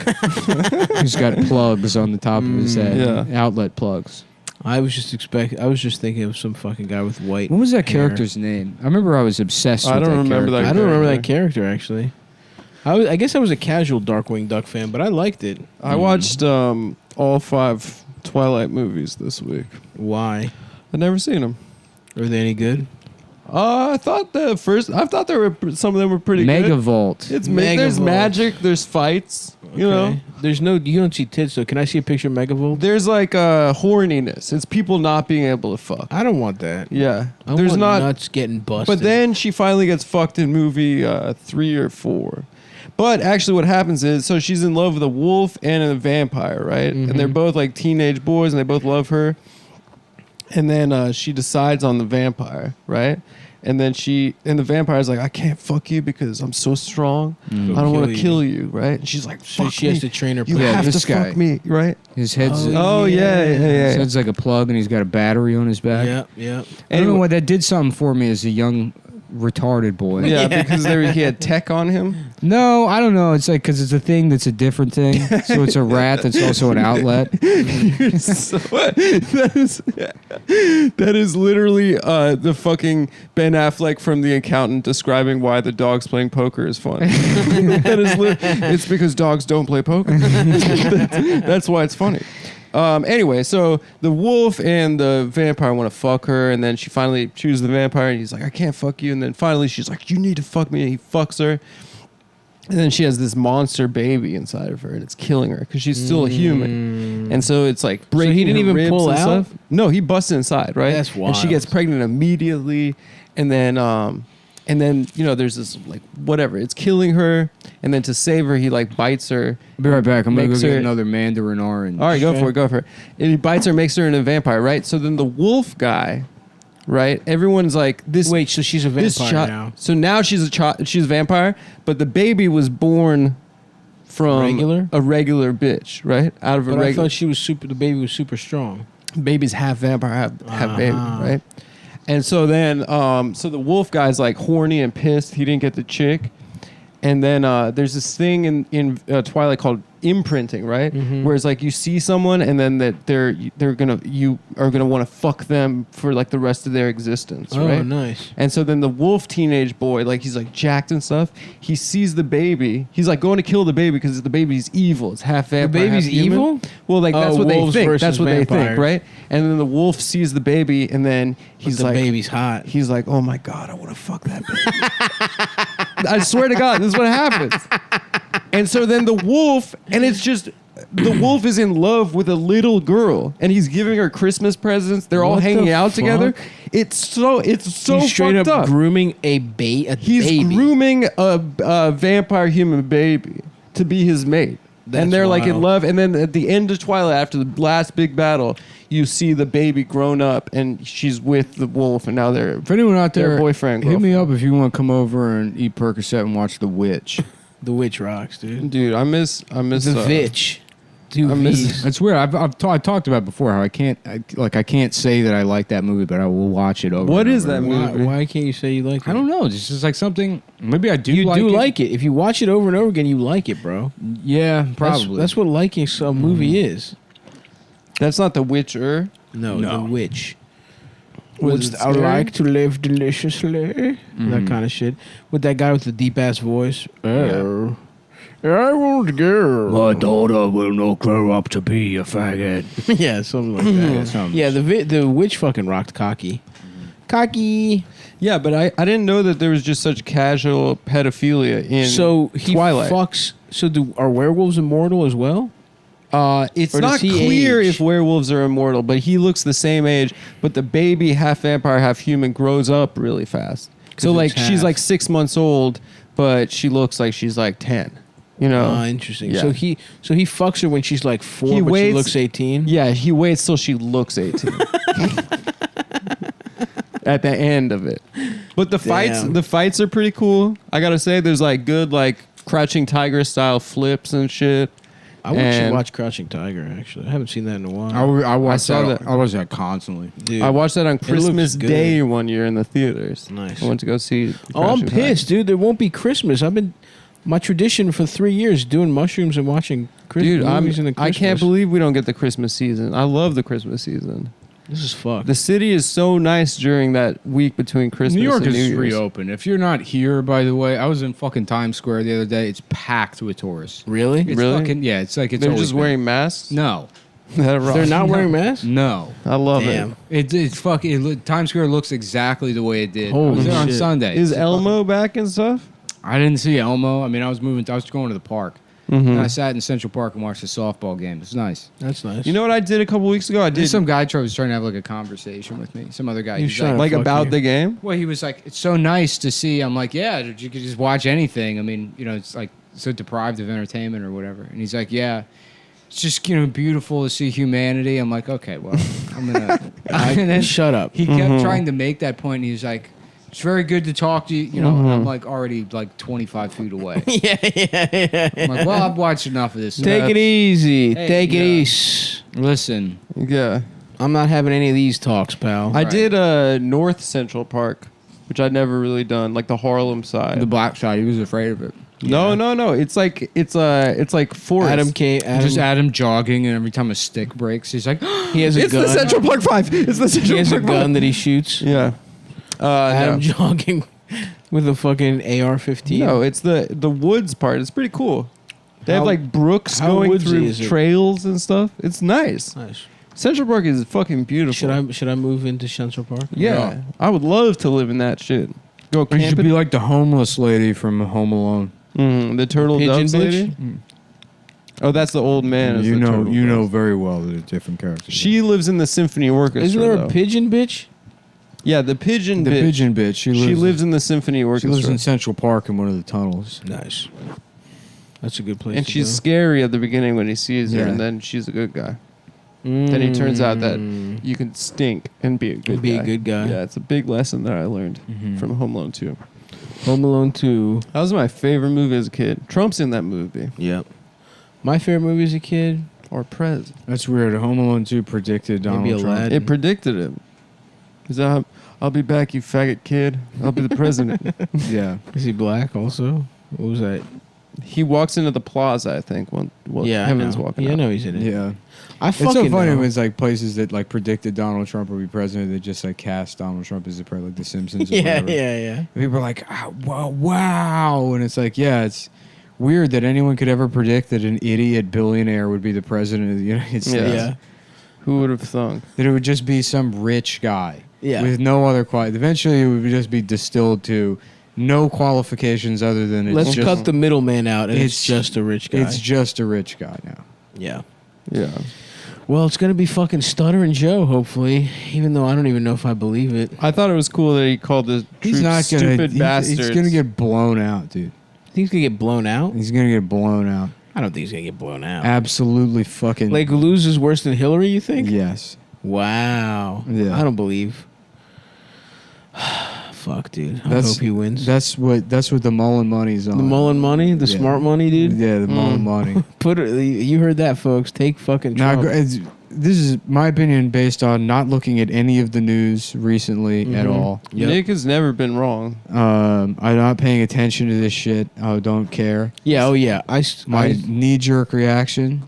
who's got plugs on the top of his head, Yeah. outlet plugs. I was just thinking of some fucking guy with white. What was that hair. character's name? I remember I was obsessed. I with don't remember character. I don't remember that character actually. I guess I was a casual Darkwing Duck fan, but I liked it. I watched all 5 Twilight movies this week. Why? I'd never seen them. Are they any good? I thought some of them were pretty Mega good. Vault. It's Megavolt. there's magic, there's fights, you know. Okay. There's no. You don't see tits, so can I see a picture of Megavolt? There's like horniness. It's people not being able to fuck. I don't want that. Yeah. I There's want not nuts getting busted. But then she finally gets fucked in movie 3 or 4. But actually what happens is, so she's in love with a wolf and a vampire, right? And they're both like teenage boys and they both love her. And then she decides on the vampire, right? And then the vampire's like, I can't fuck you because I'm so strong. I don't want to kill you, right? And she's like, So fuck she me. has to train her. You Yeah, have this to guy. fuck me, right? His head's Oh, yeah. his head's like a plug, and he's got a battery on his back. Yeah. I don't know Anyway. why that did something for me as a young retarded boy. Yeah, because he had tech on him. No, I don't know. It's like because it's a thing that's a different thing. So it's a rat that's also an outlet. So, that is literally the fucking Ben Affleck from The Accountant describing why the dogs playing poker is fun. It's because dogs don't play poker. That's why it's funny. Anyway, so the wolf and the vampire want to fuck her, and then she finally chooses the vampire, and he's like, I can't fuck you. And then finally she's like, you need to fuck me, and he fucks her. And then she has this monster baby inside of her, and it's killing her because she's still a human. And so it's like breaking he didn't her even ribs pull and out? stuff. No, he busts inside, right? That's And she wild. gets pregnant immediately, and then there's this like whatever, it's killing her, and then to save her, he like bites her. Be right back. I'm gonna go Makes get her- another Mandarin orange. All right, go Okay. for it. And he bites her, makes her into a vampire, right? So then the wolf guy, right? Everyone's like, this. Wait, so she's a this vampire child. now? So now she's she's a vampire, but the baby was born from Regular? a regular bitch, right? Out of a But I regular. thought she was super. The baby was super strong. Baby's half vampire, half baby, right? And so then, so the wolf guy's like horny and pissed. He didn't get the chick. And then there's this thing in Twilight called imprinting, right? Whereas like you see someone and then that you are gonna want to fuck them for like the rest of their existence, right? Oh, nice. And so then the wolf teenage boy, like he's like jacked and stuff. He sees the baby. He's like going to kill the baby because the baby's evil. It's half vampire. The baby's half human. evil? Well, like that's what they wolves think. versus That's what they think, vampires. right? And then the wolf sees the baby, and then he's The like, baby's hot. he's like, oh my god, I want to fuck that baby. I swear to God, this is what happens. And so then the wolf, and it's just, the wolf is in love with a little girl, and he's giving her Christmas presents. They're all What hanging the out together. fuck? It's so He's straight fucked up up. grooming a He's baby. grooming a vampire human baby to be his mate. That's and they're like in wild. love. And then at the end of Twilight, after the last big battle, you see the baby grown up, and she's with the wolf, and now they're If anyone out their there, boyfriend. hit me up if you want to come over and eat Percocet and watch The Witch. The witch rocks, dude. Dude, I miss The Vitch. Two I miss- V's. That's weird. I talked about it before how I can't say that I like that movie, but I will watch it over. What and is over that and over. movie? Why can't you say you like it? I don't know. It's just like something. Maybe I do. You like do it. like it. If you watch it over and over again, you like it, bro. Yeah, probably. That's what liking a movie is. That's not The Witcher. No, No. The Witch. Was Was it I scary? like to live deliciously? That kind of shit. With that guy with the deep ass voice. Oh. I won't go. My daughter will not grow up to be a faggot. Yeah, something like that. Yeah, the witch fucking rocked Cocky. Cocky. Yeah, but I didn't know that there was just such casual pedophilia in So he Twilight. fucks. So are werewolves immortal as well? It's Or does not he clear age? if werewolves are immortal, but he looks the same age. But the baby, half vampire, half human, grows up really fast. So like it's she's half. like 6 months old, but she looks like she's like 10. You know? Oh, interesting. Yeah. So he fucks her when she's like 4, He but waits- she looks 18. Yeah, he waits till she looks 18. At the end of it. But the fights are pretty cool. I gotta say, there's like good like Crouching Tiger style flips and shit. I should And- watch Crouching Tiger. Actually, I haven't seen that in a while. I watch saw that. that. I watch that constantly. Dude. I watched that on looks Christmas good. Day one year in the theaters. Nice. I went to go see. Oh, I'm Crouching pissed, dude. There won't be Christmas. I've been my tradition for 3 years doing mushrooms and watching Christmas Dude, movies in the I Christmas. can't believe we don't get the Christmas season. I love the Christmas season. This is fucked. The city is so nice during that week between Christmas New York and New is Year's. reopened. If you're not here, by the way, I was in fucking Times Square the other day. It's packed with tourists. Really? It's Really? fucking yeah. It's like it's They're always just been. wearing masks? No, That rocks. They're not wearing masks? no. I love Damn. It's fucking. Times Square looks exactly the way it did. I Holy was there on shit. Sunday. it. Is It's Elmo back and stuff? I didn't see Elmo. I mean, I was going to the park. Mm-hmm. And I sat in Central Park and watched the softball game. It was nice. That's nice. You know what I did a couple weeks ago? I did There's some guy was trying to have like a conversation with me. Some other guy. You He's shut like, up. like Fuck about you. the game. well, he was like, it's so nice to see. I'm like, yeah, you could just watch anything. I mean, it's like so deprived of entertainment or whatever. And he's like, yeah, it's just beautiful to see humanity. I'm like, okay, well, I'm gonna. and then Shut up. he kept trying to make that point. And he was like, it's very good to talk to you. You know, and I'm like already like 25 feet away. yeah. I'm like, well, I've watched enough of this. Take it easy. Hey, Take it yeah. easy. Listen, Yeah. I'm not having any of these talks, pal. I Right. did North Central Park, which I'd never really done, like the Harlem side. the black side, he was afraid of it. No. It's like forest. Adam came. Just Adam jogging, and every time a stick breaks, he's like, He has a It's gun. the Central Park 5. It's the He Central has a Park gun 5. that he shoots. Yeah. Adam No. jogging with a fucking AR-15. No, it's the woods part. It's pretty cool. They have How- like brooks how going woodsy through is it? trails and stuff. It's nice. Nice. Central Park is fucking beautiful. Should I move into Central Park? Yeah. I would love to live in that shit. Go you should camping. be like the homeless lady from Home Alone. The turtle Pigeon doves bitch? lady. Oh, that's the old man. is you the know, turtle you know doves. very well that it's different characters. She lives in the symphony orchestra. Isn't there a though. pigeon bitch? Yeah, the pigeon. the bitch. pigeon bitch. She lives in the symphony She orchestra. lives in Central Park in one of the tunnels. Nice. That's a good place. and to she's go. scary at the beginning when he sees her, Yeah. and then she's a good guy. Then it turns out that you can stink and be a good Be guy. a good guy. Yeah, it's a big lesson that I learned from Home Alone 2. Home Alone 2. That was my favorite movie as a kid. Trump's in that movie. Yep. My favorite movie as a kid. Or Prez. That's weird. Home Alone 2 predicted Donald Maybe Trump. Aladdin. It predicted it. Is that I'll be back, you faggot kid. I'll be the president. Yeah. Is he black also? What was that? He walks into the plaza, I think. Heaven's walking Yeah, I out. know he's in it. Yeah. I It's fucking so funny know. when it's like places that like predicted Donald Trump would be president that just like cast Donald Trump as the president, like The Simpsons. Or Yeah, whatever. yeah. And people are like, oh, wow, and it's like, yeah, it's weird that anyone could ever predict that an idiot billionaire would be the president of the United States. Yeah. Who would have thunk? That it would just be some rich guy. Yeah. With no other eventually, it would just be distilled to no qualifications other than Let's just, cut the middleman out, and it's just a rich guy. It's just a rich guy now. Yeah. Yeah. Well, it's gonna be fucking Stuttering Joe, hopefully. Even though I don't even know if I believe it. I thought it was cool that he called the He's troops not gonna. stupid bastards. He's gonna get blown out, dude. Think he's gonna get blown out? He's gonna get blown out. I don't think he's gonna get blown out. Absolutely fucking. Like loses worse than Hillary, you think? Yes. Wow. Yeah. I don't believe. Fuck, dude. I That's- hope he wins. That's what the Mullen money's on. The Mullen money, the Yeah. smart money, dude. Yeah, the Mullen money. Put it. You heard that, folks. Take fucking Now, Trump. this is my opinion based on not looking at any of the news recently at all. Yep. Nick has never been wrong. I'm not paying attention to this shit. I don't care. Yeah. Oh yeah. My knee-jerk reaction,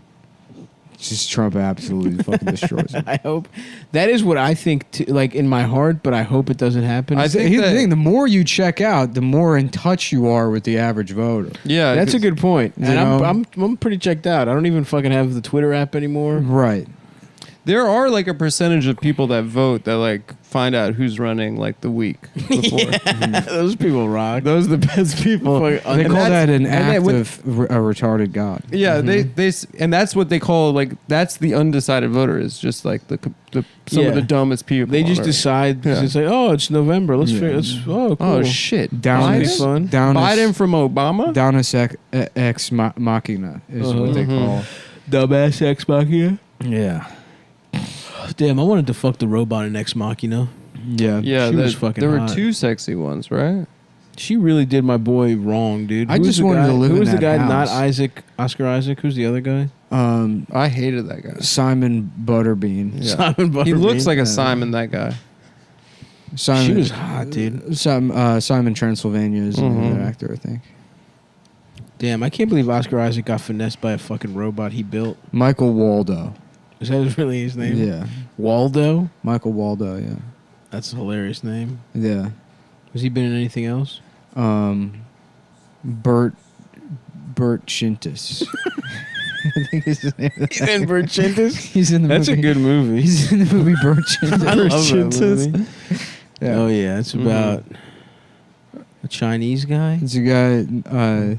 just Trump absolutely fucking destroys him. I hope that is what I think. Like in my heart, but I hope it doesn't happen. I think Here's the that- thing: the more you check out, the more in touch you are with the average voter. Yeah, That's a good point. You And know? I'm pretty checked out. I don't even fucking have the Twitter app anymore. Right. There are like a percentage of people that vote that like find out who's running like the week before. Those people rock. Those are the best people. Fucking- They and call that's- that an and act with- of a retarded god. Yeah, and that's what they call like that's the undecided voter is just like some Yeah. of the dumbest people. They just on earth. decide. Yeah. It's like, oh, it's November. Let's Yeah. figure. Oh, cool. Oh shit! Down Biden? as Fun. down Biden as from Obama. Downus ex machina is what they call. Dumbass Ex Machina. Yeah. Damn, I wanted to fuck the robot in Ex Machina. Yeah. Yeah, She was fucking there were hot. 2 sexy ones, right? She really did my boy wrong, dude. I Who was just the wanted guy? to live Who in was the that guy? Not house. Oscar Isaac. Who's the other guy? I hated that guy. Simon Butterbean. Yeah. Simon Butterbean. He looks like a Simon. That guy. Simon, She was hot, dude. Simon Transylvania is the name of Mhm. that actor, I think. Damn, I can't believe Oscar Isaac got finessed by a fucking robot he built. Michael Waldo. Is that really his name? Yeah. Waldo. Michael Waldo, yeah. That's a hilarious name. Yeah. Has he been in anything else? Bert Chintus. I think is his name. He's in Bert Chintus. He's in the That's movie. a good movie. He's in the movie Bert Chintus. I love that Chintus. movie. Yeah. Oh yeah, it's about a Chinese guy. It's a guy.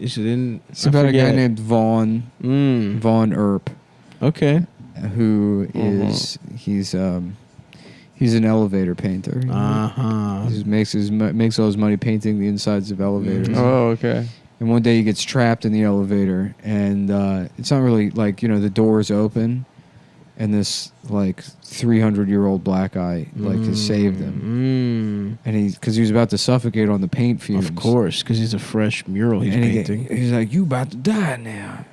Is it in? It's about a guy named Von Mm. Earp, Okay. who is he's an elevator painter. Uh huh. He just makes all his money painting the insides of elevators. Oh, okay. And one day he gets trapped in the elevator, and it's not really like the doors open, and this like 300-year-old black guy has saved him, and because he was about to suffocate on the paint fumes. Of course, because he's a fresh mural he's And painting. he's like, "You about to die now."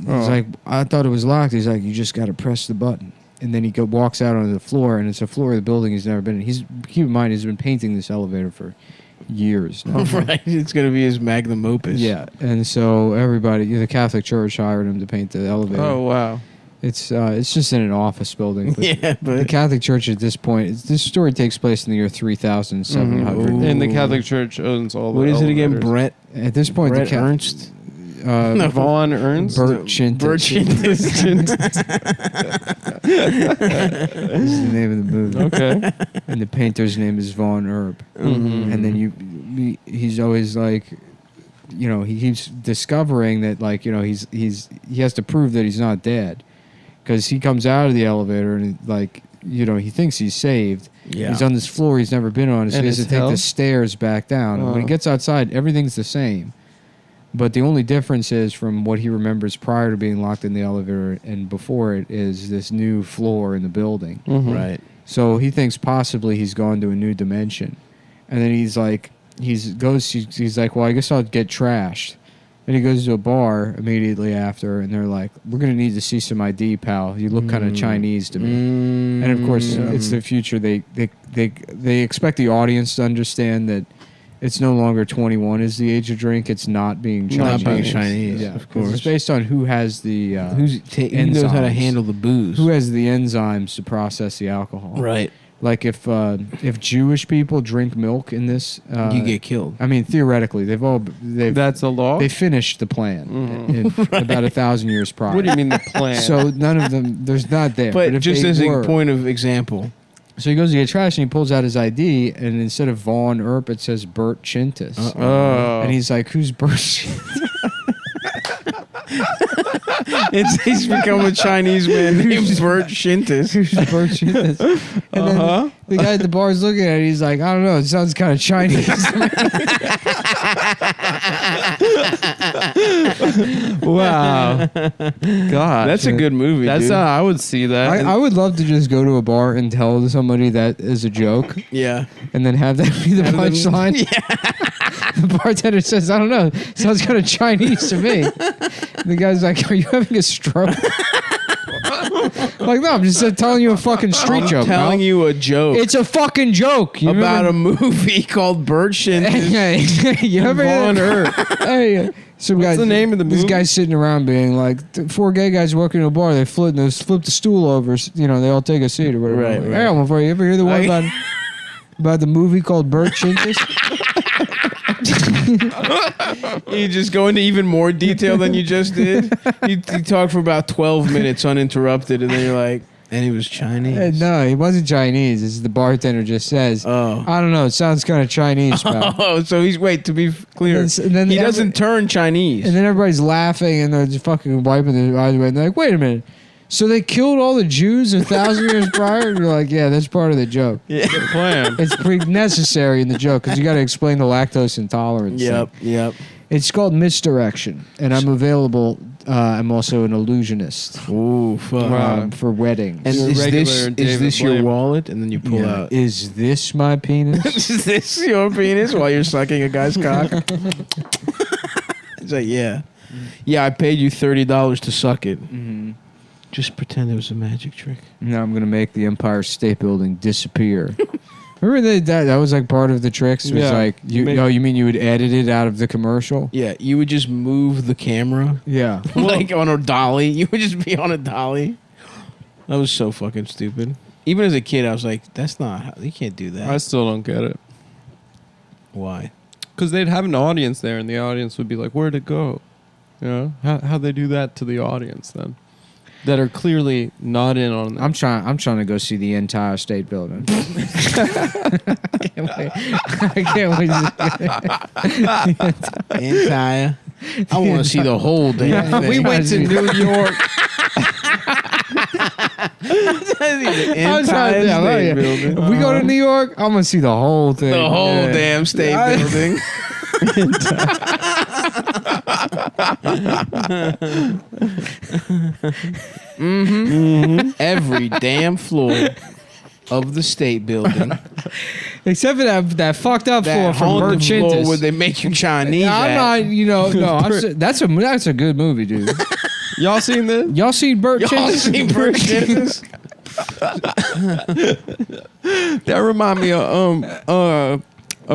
Oh. He's like, "I thought it was locked." He's like, "You just got to press the button." And then he walks out onto the floor, and it's a floor of the building he's never been in. Keep in mind, he's been painting this elevator for years now. Right, it's gonna be his magnum opus. Yeah, and so everybody, the Catholic Church hired him to paint the elevator. Oh wow. It's just in an office building. But Yeah, the but Catholic Church at this point, this story takes place in the year 3700. Ooh. And the Catholic Church owns all. what the is it again? elevators. Brett At this point, Brett the Ernst. No, Von Ernst. Bert Chintus. Bert Chintus. This is the name of the movie. Okay. And the painter's name is Von Earp. Mhm. And then he's always like, he keeps discovering that he has to prove that he's not dead, because he comes out of the elevator and he thinks he's saved. Yeah. He's on this floor he's never been on, so And he has to it's take hell? the stairs back down. And when he gets outside, everything's the same. But the only difference is from what he remembers prior to being locked in the elevator and before it is this new floor in the building. Mhm. Right. So he thinks possibly he's gone to a new dimension. And then he's like, he's like, well, I guess I'll get trashed. And he goes to a bar immediately after, and they're like, we're going to need to see some ID, pal. You look kind of Chinese to me. And of course, it's the future. They expect the audience to understand that it's no longer 21 is the age of drink. It's not being Chinese. Not being Chinese, Yeah, of course. It's based on who has the who knows how to enzymes. handle the booze. Who has the enzymes to process the alcohol. Right. Like if Jewish people drink milk in this, You get killed. I mean, theoretically, That's a law? they finished the plan in about 1,000 years prior. What do you mean the plan? So none of them, there's not there. But if just they as were- a point of example. So he goes to get trash and he pulls out his ID, and instead of Vaughn Earp, it says Bert Chintus. Oh. And he's like, "Who's Bert Chintus?" He's become a Chinese man named Bert Chintus. Who's Bert Chintus? And then the guy at the bar is looking at it. He's like, "I don't know. It sounds kind of Chinese." Wow. God. That's a good movie, That's dude. I would see that. I would love to just go to a bar and tell somebody that is a joke, Yeah. and then have that be the Have them- punchline. The bartender says, "I don't know. Sounds kind of Chinese to me." The guy's like, "Are you having a stroke?" I'm like, no, I'm just telling you a fucking street joke. Telling pal. you a joke. It's a fucking joke. You about remember? a movie called Bert Chintus. You ever Vaughn Earp. Hey, some guy. the name of the This movie? guy's sitting around being like, four gay guys walking to a bar. They flip the stool over. You know, they all take a seat or whatever. Right, I'm like, right. Hey, I'm for you ever hear the one Like- about the movie called Bert Chintus? You just go into even more detail than you just did. You talk for about 12 minutes uninterrupted, and then you're like, and he was Chinese. No, he wasn't Chinese. As the bartender just says. Oh. I don't know. It sounds kind of Chinese, pal. Oh, so he's, wait, to be clear, And then he every- doesn't turn Chinese. And then everybody's laughing and they're just fucking wiping their eyes away. And they're like, wait a minute. So they killed all the Jews 1,000 years prior? And you're like, yeah, that's part of the joke. the plan. It's pretty necessary in the joke because you got to explain the lactose intolerance. Yep, thing. yep. It's called Misdirection. And I'm available. I'm also an illusionist Ooh, fuck. for weddings. And You're is regular this, David is this your Blaine. wallet? And then you pull Yeah. out. Is this my penis? Is this your penis while you're sucking a guy's cock? It's like, yeah. Yeah, I paid you $30 to suck it. Mm-hmm. Just pretend it was a magic trick. Now I'm going to make the Empire State Building disappear. Remember that was like part of the tricks? It was Yeah. like, you mean you would edit it out of the commercial? Yeah, you would just move the camera Yeah. like on a dolly. You would just be on a dolly. That was so fucking stupid. Even as a kid, I was like, that's not how, you can't do that. I still don't get it. Why? Because they'd have an audience there, and the audience would be like, "Where'd it go?" You know, how'd they do that to the audience then? That are clearly not in on that. I'm trying to go see the entire state building. I can't wait. Entire. I want to see the whole damn thing. We went to New York. the I was entire trying to- state yeah. building. If we go to New York, I'm gonna see the whole thing. The whole Yeah. damn state building. Every damn floor of the state building. Except for that fucked up floor That from Bert haunted floor Chintus. where they make you Chinese. I'm at. not, that's a good movie, dude. Y'all seen this? Y'all seen Bert Y'all Chintus? seen Bert Chintus? That remind me of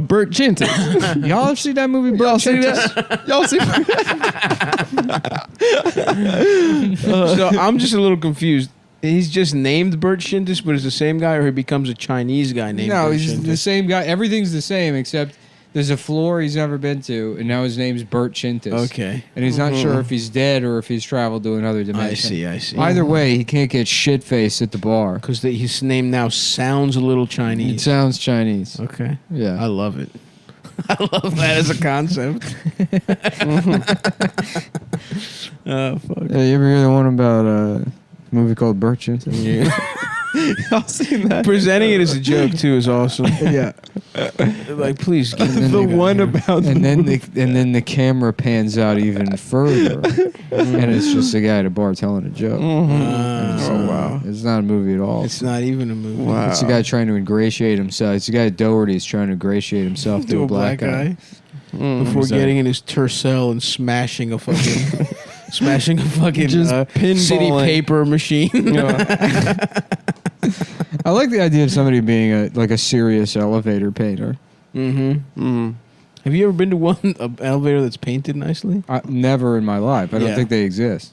Bert Chintus. Y'all have seen that movie, Bert Y'all seen Chintus? that? Y'all seen? So I'm just a little confused. He's just named Bert Chintus, but it's the same guy, or he becomes a Chinese guy named No, Bert he's the Chintus? same guy. Everything's the same except there's a floor he's never been to, and now his name's Bert Chintus. Okay. And he's not sure if he's dead or if he's traveled to another dimension. I see. Either way, he can't get shit-faced at the bar. Because his name now sounds a little It Chinese. sounds Chinese. Okay. Yeah. I love it. I love that as a concept. Oh, fuck. You ever hear the one about a movie called Bert Chintus? Yeah. Y'all seen that? Presenting it as a joke, too, is awesome. Yeah. Like, please. Get And then The they- one about And then the camera pans out even further, and it's just a guy at a bar telling a joke. Oh, wow. It's not a movie at all. It's not even a movie. Wow. It's a guy trying to ingratiate himself. It's a guy at Doherty's trying to ingratiate himself to a black guy. Before Exactly. getting in his Tercel and smashing a fucking Just city pinballing. paper machine. I like the idea of somebody being a serious elevator painter. Mm-hmm. Have you ever been to an elevator that's painted nicely? Never in my life. I don't Yeah. think they exist.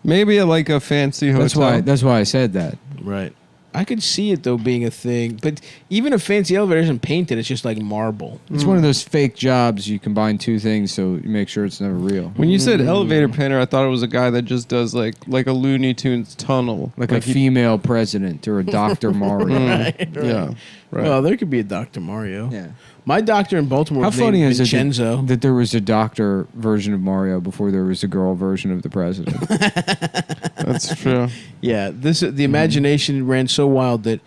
Maybe at like a fancy hotel. That's why I said that. Right. I could see it though being a thing, but even a fancy elevator isn't painted; it's just like marble. It's one of those fake jobs. You combine two things so you make sure it's never real. When you said elevator painter, I thought it was a guy that just does like a Looney Tunes tunnel. Like a female president or a Dr. Mario. Right. Yeah. Right. Well, there could be a Dr. Mario. Yeah. My doctor in Baltimore How was funny named is it Vincenzo. that there was a doctor version of Mario before there was a girl version of the president? That's true. Yeah, the imagination ran so wild that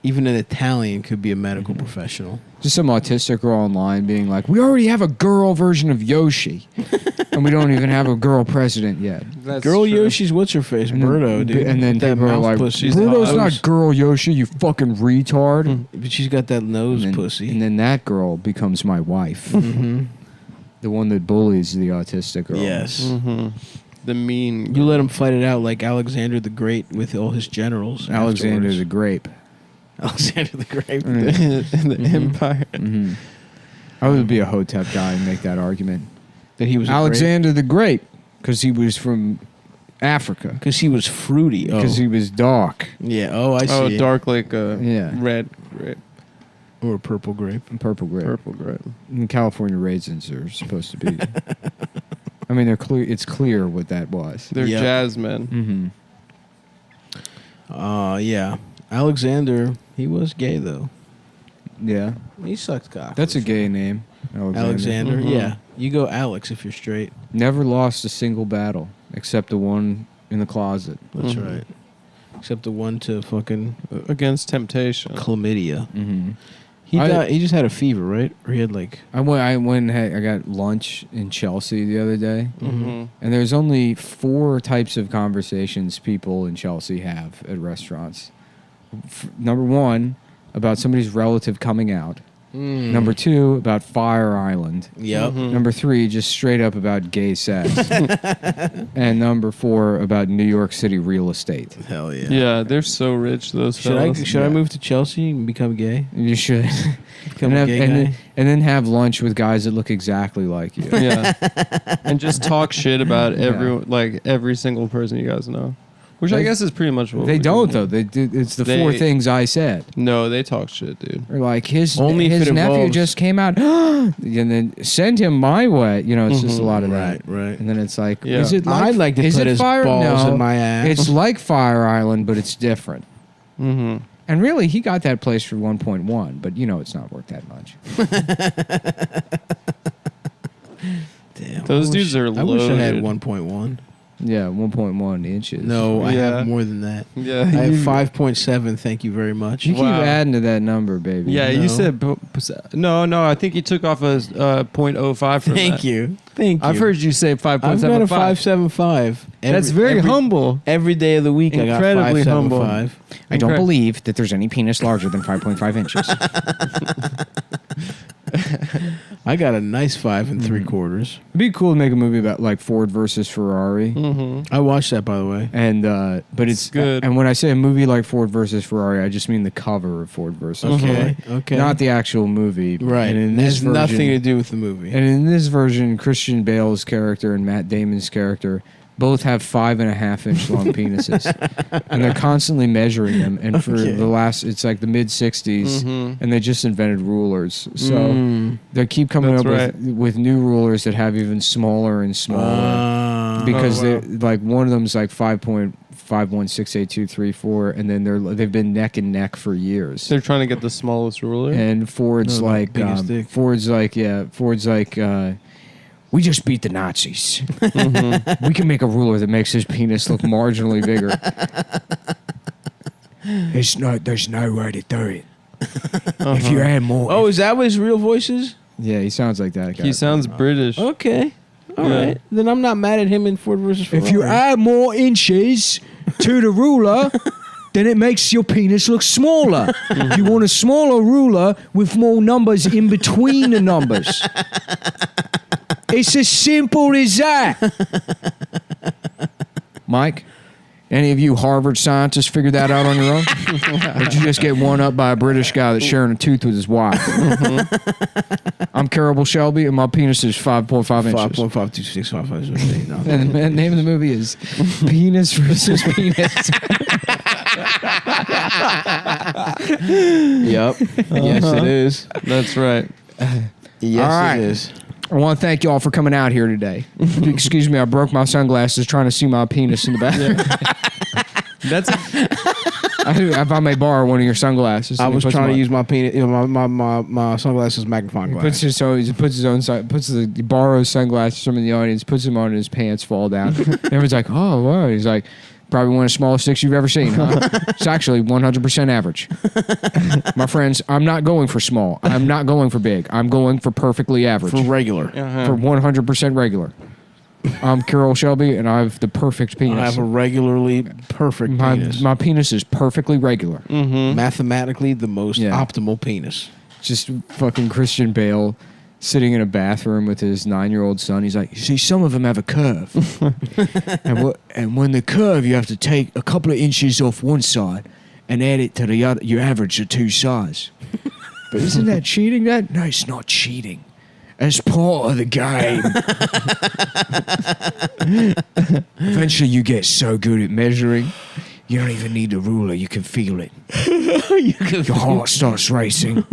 even an Italian could be a medical professional. Just some autistic girl online being like, we already have a girl version of Yoshi. And we don't even have a girl president yet. That's Girl true. Yoshi's what's her face? And then- Birdo, dude. And then that people are mouth like, pussy. Birdo's Nose. not girl Yoshi, you fucking retard. But she's got that nose And then, pussy. and then that girl becomes my wife. Mm-hmm. The one that bullies the autistic girl. Yes. Mm-hmm. The mean. You let him fight it out like Alexander the Great with all his generals. Alexander afterwards. the Grape. Alexander the Great. the Empire. Mm-hmm. I would be a Hotep guy and make that argument. That he was Alexander the Great, because he was from Africa. because he was fruity. Because he was dark. Yeah. Oh, I see. Oh, dark like Yeah. red grape. Or a purple grape. And purple grape. Purple grape. And California raisins are supposed to be. I mean, they're clear. It's clear what that was. They're Yep. jasmine. Mm-hmm. Yeah. Alexander, he was gay though. Yeah. He sucked cock. That's for a gay name. Alexander. Mhm. Yeah. You go Alex if you're straight. Never lost a single battle except the one in the closet. That's Mhm. right. Except the one to fucking Against temptation. chlamydia. Mm-hmm. He died, he just had a fever, right? Or he had like. I went and I got lunch in Chelsea the other day. Mm-hmm. And there's only 4 types of conversations people in Chelsea have at restaurants. Number 1, about somebody's relative coming out. Number 2, about Fire Island. Yep. Mhm. Number 3, just straight up about gay sex. And number 4, about New York City real estate. Hell yeah. Yeah, they're so rich, those Should I fellas. I move to Chelsea and become gay? You should. Become and, a have- gay and guy? then have lunch with guys that look exactly like you. Yeah. And just talk shit about Yeah. every single person you guys know. Which I They- guess is pretty much what They we don't, do. though. They do, it's the They- 4 things I said. No, they talk shit, dude. Or like his Only if it nephew involves- just came out, and then send him my way. You know, it's just a lot of that. Right. And then it's like, Yeah. is it like, I'd like to is put it his Fire? balls No, in my ass. It's like Fire Island, but it's different. Mm-hmm. And really, he got that place for 1.1, but you know it's not worth that much. Damn. Those I dudes wish- are I wish I had loaded. 1.1. Yeah, 1.1 inches. No, I Yeah. have more than that. Yeah. I have you- 5.7. Thank you very much. You keep Wow. adding to that number, baby. Yeah, No. you said no. I think you took off a 0.05 from Thank that. you. Thank you. I've heard you say 5.75. I've got a 5.75. That's very humble. Every day of the week, Incredibly I got humble. 5.75. I don't believe that there's any penis larger than 5.5 inches. I got a nice 5 3/4. It'd be cool to make a movie about like Ford versus Ferrari. Mm-hmm. I watched that, by the way. And but it's good. And when I say a movie like Ford versus Ferrari, I just mean the cover of Ford versus Ferrari, Okay. not the actual movie. Right. And in It this has version, nothing to do with the movie. And in this version, Christian Bale's character and Matt Damon's character both have 5.5 inch long penises, and they're constantly measuring them. And for the last, it's like the mid '60s, Mhm. and they just invented rulers, so they keep coming That's up right. with new rulers that have even smaller and smaller. Because Oh, wow. they like one of them's like 5.51682334, and then they've been neck and neck for years. They're trying to get the smallest ruler. And Ford's No, the like biggest dick. Ford's like we just beat the Nazis. Mm-hmm. We can make a ruler that makes his penis look marginally bigger. There's no way to do it. If you add more. Oh, is that what his real voice is? Yeah, he sounds like that guy. He sounds British. Okay. All Yeah. right. Then I'm not mad at him in Ford versus Ferrari. If you add more inches to the ruler, then it makes your penis look smaller. You want a smaller ruler with more numbers in between the numbers. It's as simple as that. Mike, Any of you Harvard scientists figured that out on your own? Or did you just get one up by a British guy that's sharing a tooth with his wife? I'm Carable Shelby, and my penis is 5.5 inches. 5.52655. No. And the name of the movie is Penis versus Penis. Yep. Yes, it is. That's right. Yes, All right. it is. I want to thank you all for coming out here today. Excuse me, I broke my sunglasses trying to see my penis in the bathroom. That's If I may borrow one of your sunglasses. I was trying to use my penis, my sunglasses magnifying glass. He borrows sunglasses from the audience, puts them on, and his pants fall down. Everyone's like, oh, wow. He's like, probably one of the smallest dicks you've ever seen, huh? It's actually 100% average. My friends, I'm not going for small. I'm not going for big. I'm going for perfectly average. For regular. For 100% regular. I'm Carol Shelby, and I have the perfect penis. I have a regularly perfect penis. My penis is perfectly regular. Mathematically, the most optimal penis. Just fucking Christian Bale sitting in a bathroom with his 9-year-old son. He's like, you see, some of them have a curve. and when the curve, you have to take a couple of inches off one side and add it to the other. You average the two sides. But isn't that cheating? No, it's not cheating. As part of the game. Eventually you get so good at measuring, you don't even need the ruler. You can feel it. Your heart starts racing.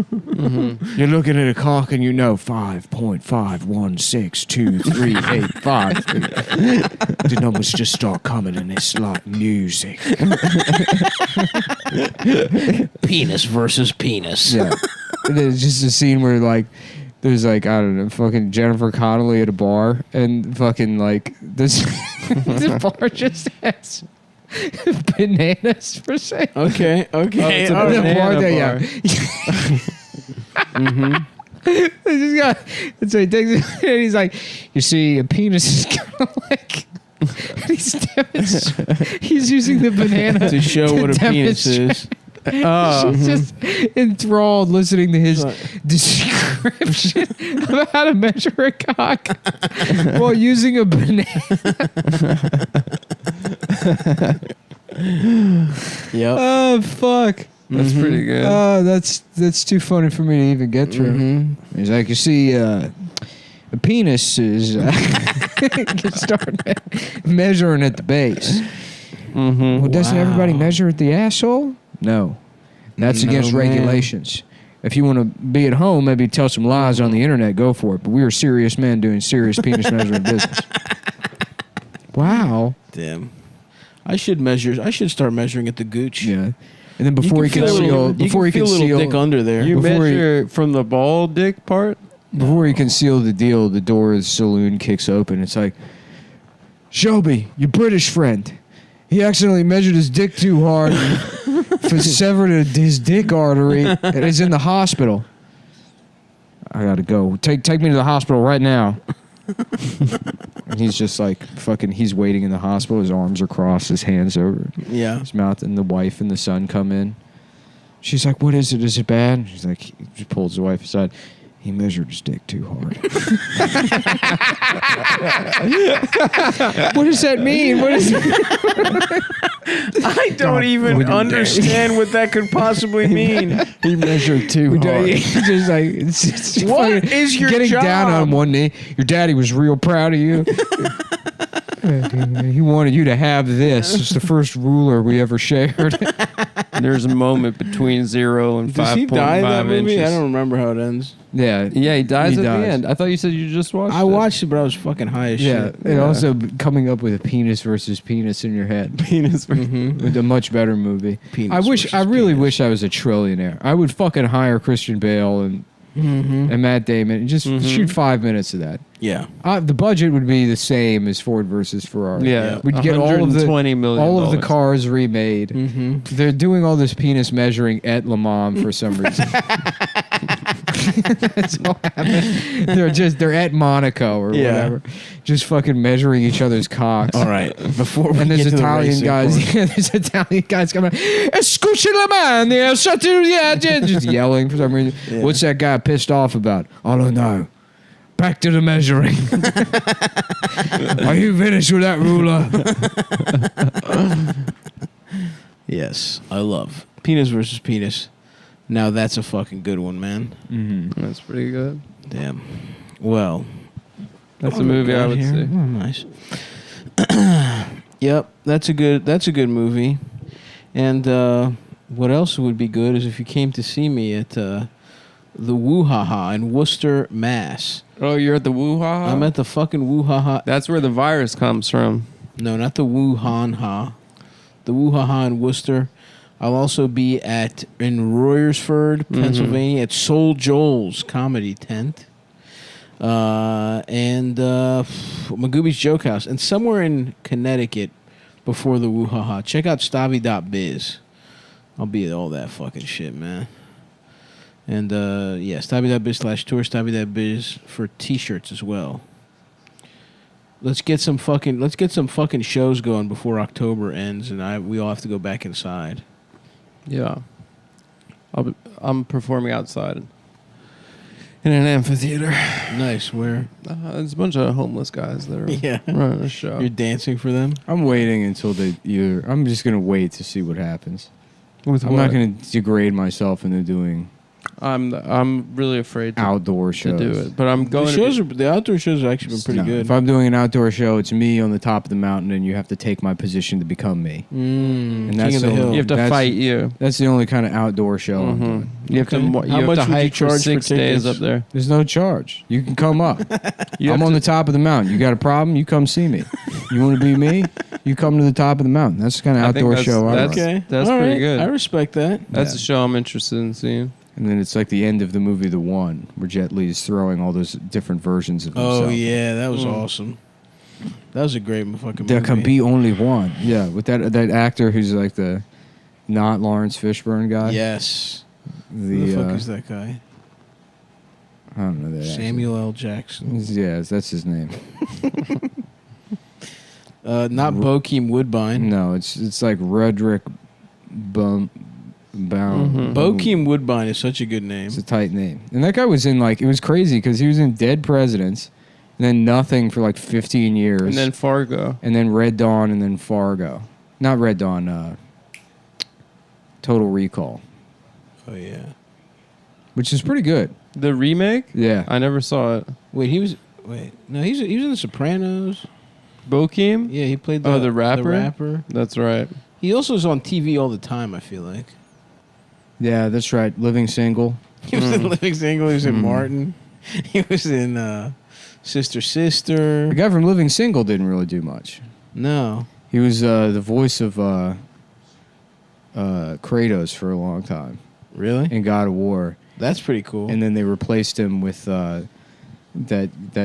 You're looking at a clock and you know 5.51623853. The numbers just start coming and it's like music. Penis versus penis. Yeah. There's just a scene where like there's like, I don't know, fucking Jennifer Connelly at a bar and fucking like this the bar just has bananas for sale. Okay. it's a all right. banana bar. This guy, so he takes it and he's like, you see, a penis is kind of like, and he's using the banana To show what a penis is. She's just enthralled listening to his description of how to measure a cock while using a banana. Yep. Oh, fuck. That's pretty good. Oh, that's too funny for me to even get through. He's like, you see, a penis is can start measuring at the base. Well, doesn't everybody measure at the asshole? No. That's against regulations. If you want to be at home, maybe tell some lies on the internet, go for it. But we are serious men doing serious penis measuring business. Wow. Damn. I should start measuring at the gooch. Yeah. And then before he can seal, dick under there. You measure from the ball dick part? Before he can seal the deal, the door of the saloon kicks open. It's like, Shelby, your British friend. He accidentally measured his dick too hard and severed his dick artery and is in the hospital. I gotta go. Take me to the hospital right now. And he's just like fucking, he's waiting in the hospital. His arms are crossed, his hands over his mouth, and the wife and the son come in. She's like, what is it? Is it bad? She's like, he just pulls the wife aside. He measured his dick too hard. What does that mean? What is I don't even understand what that could possibly mean. He measured too hard. Just like, it's What fucking is your getting job? down on one knee. Your daddy was real proud of you. He wanted you to have this. It's the first ruler we ever shared. There's a moment between 0 and 5.5 Does he die in that movie? inches. I don't remember how it ends. Yeah, he dies at the end. I thought you said you just watched it. I watched it, but I was fucking high as shit. and also coming up with a penis versus penis in your head. Penis versus With a much better movie. Penis I really penis. wish I was a trillionaire. I would fucking hire Christian Bale and Matt Damon and just shoot 5 minutes of that. Yeah. The budget would be the same as Ford versus Ferrari. Yeah, We'd get all of the $120 million. all of the cars remade. They're doing all this penis measuring at Le Mans for some reason. That's all happening. They're at Monaco or whatever, just fucking measuring each other's cocks. All right. Before we And there's get to the Italian racing guys. part. Yeah, there's Italian guys coming. Escuche la man, just yelling for some reason. What's that guy pissed off about? I don't know. Back to the measuring. Are you finished with that ruler? Yes, I love Penis versus Penis. Now that's a fucking good one, man. Mm-hmm. That's pretty good. Damn. Well, That's a movie I would here. see. Oh, nice. Yep, that's a good movie. And what else would be good is if you came to see me at the Woo-Ha-Ha in Worcester, Mass. Oh, you're at the Woo-Ha-Ha? I'm at the fucking Woo-Ha-Ha. That's where the virus comes from. No, not the Wuhan-Ha. The Woo-Ha-Ha in Worcester. I'll also be in Royersford, Pennsylvania, at Soul Joel's Comedy Tent. And Magooby's Joke House. And somewhere in Connecticut before the Woo-Ha-Ha. Check out Stavi.biz. I'll be at all that fucking shit, man. And, yeah, Stavi.biz/tour, Stavi.biz for t-shirts as well. Let's get some fucking shows going before October ends, and we all have to go back inside. Yeah. I'm performing outside in an amphitheater. Nice. Where? There's a bunch of homeless guys that are running a show. You're dancing for them? I'm waiting until I'm just gonna wait to see what happens. I'm what? not gonna degrade myself into doing I'm really afraid to outdoor shows. do it, but I'm going. The outdoor shows have actually been pretty No, good. If I'm doing an outdoor show, it's me on the top of the mountain, and you have to take my position to become me. And that's King of the the- Hill. You have to fight you. That's the only kind of outdoor show I'm doing. You have to. Okay. You How have much to would you hike for charge for 6 days tickets? up there. There's no charge. You can come up. You I'm have on to- the top of the mountain. You got a problem? You come see me. You want to be me? You come to the top of the mountain. That's the kind of I think outdoor that's- show I that's- run. Okay. That's All pretty right. good. I respect that. That's Yeah. a show I'm interested in seeing. And then it's like the end of the movie The One, where Jet Li is throwing all those different versions of himself. Oh, yeah. That was awesome. That was a great fucking movie. There can be only one. Yeah, with that actor who's like the not Lawrence Fishburne guy. Yes. The Who the fuck is that guy? I don't know that. Samuel L. Jackson. Actor. Yeah, that's his name. Not Bokeem Woodbine. No, it's like Redrick Bound. Bokeem Woodbine is such a good name. It's a tight name. And that guy was in it was crazy because he was in Dead Presidents, and then nothing for like 15 years. And then Fargo. And then Red Dawn, and then Fargo. Not Red Dawn, Total Recall, Oh, yeah. which is pretty good. The remake? Yeah. I never saw it. No, he was in The Sopranos. Bokeem? Yeah, he played the rapper? The rapper. That's right. He also is on TV all the time, I feel like. Yeah, that's right. Living Single. He was in Living Single. He was in Martin. He was in Sister Sister. The guy from Living Single didn't really do much. No. He was the voice of Kratos for a long time Really? in God of War. That's pretty cool. And then they replaced him with that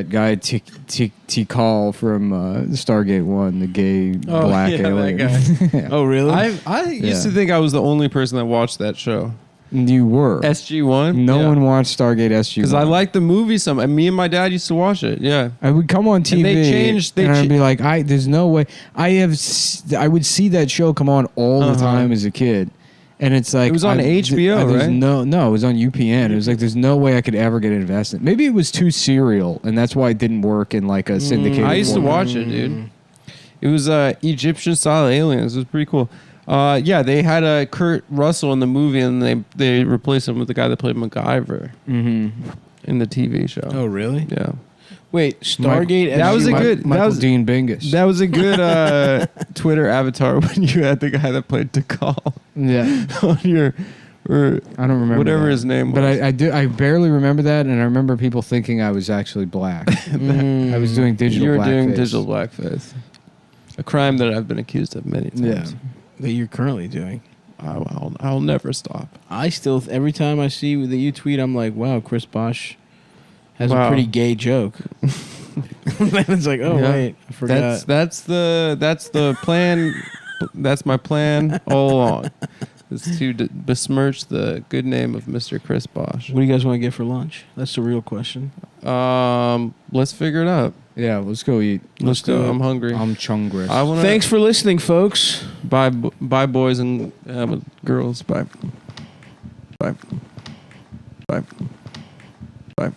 guy Tikal from Stargate 1, the gay black yeah, that alien. guy. Yeah. Oh, really? I used to think I was the only person that watched that show. You were. SG-1? No one watched Stargate SG-1. Because I liked the movie some. And me and my dad used to watch it. Yeah. I would come on TV they and I'd be like, there's no way. I would see that show come on all the time as a kid. And it's like... It was on HBO, there's right? No, it was on UPN. It was like, there's no way I could ever get invested. Maybe it was too serial, and that's why it didn't work in like a syndicated I used to format. watch it, dude. It was Egyptian-style aliens. It was pretty cool. Yeah, they had Kurt Russell in the movie, and they replaced him with the guy that played MacGyver in the TV show. Oh, really? Yeah. Wait, Stargate. That was a good- Michael that was- Dean Bingus. That was a good Twitter avatar when you had the guy that played Tikal yeah. on your... Or I don't remember whatever that. his name But was. I barely remember that, and I remember people thinking I was actually black. I was doing digital You were blackface. doing digital blackface. A crime that I've been accused of many times. Yeah. That you're currently doing. I'll never stop. I still, every time I see that you tweet, I'm like, wow, Chris Bosch has a Wow. pretty gay joke. Then it's like, oh, Yeah. wait, I forgot. That's the plan. That's my plan all along. Is to besmirch the good name of Mr. Chris Bosch. What do you guys want to get for lunch? That's the real question. Let's figure it out. Yeah, let's go eat. Let's do it. I'm hungry. I'm chungris. I want to. Thanks for listening, folks. Bye, boys and girls. Bye. Bye. Bye. Bye.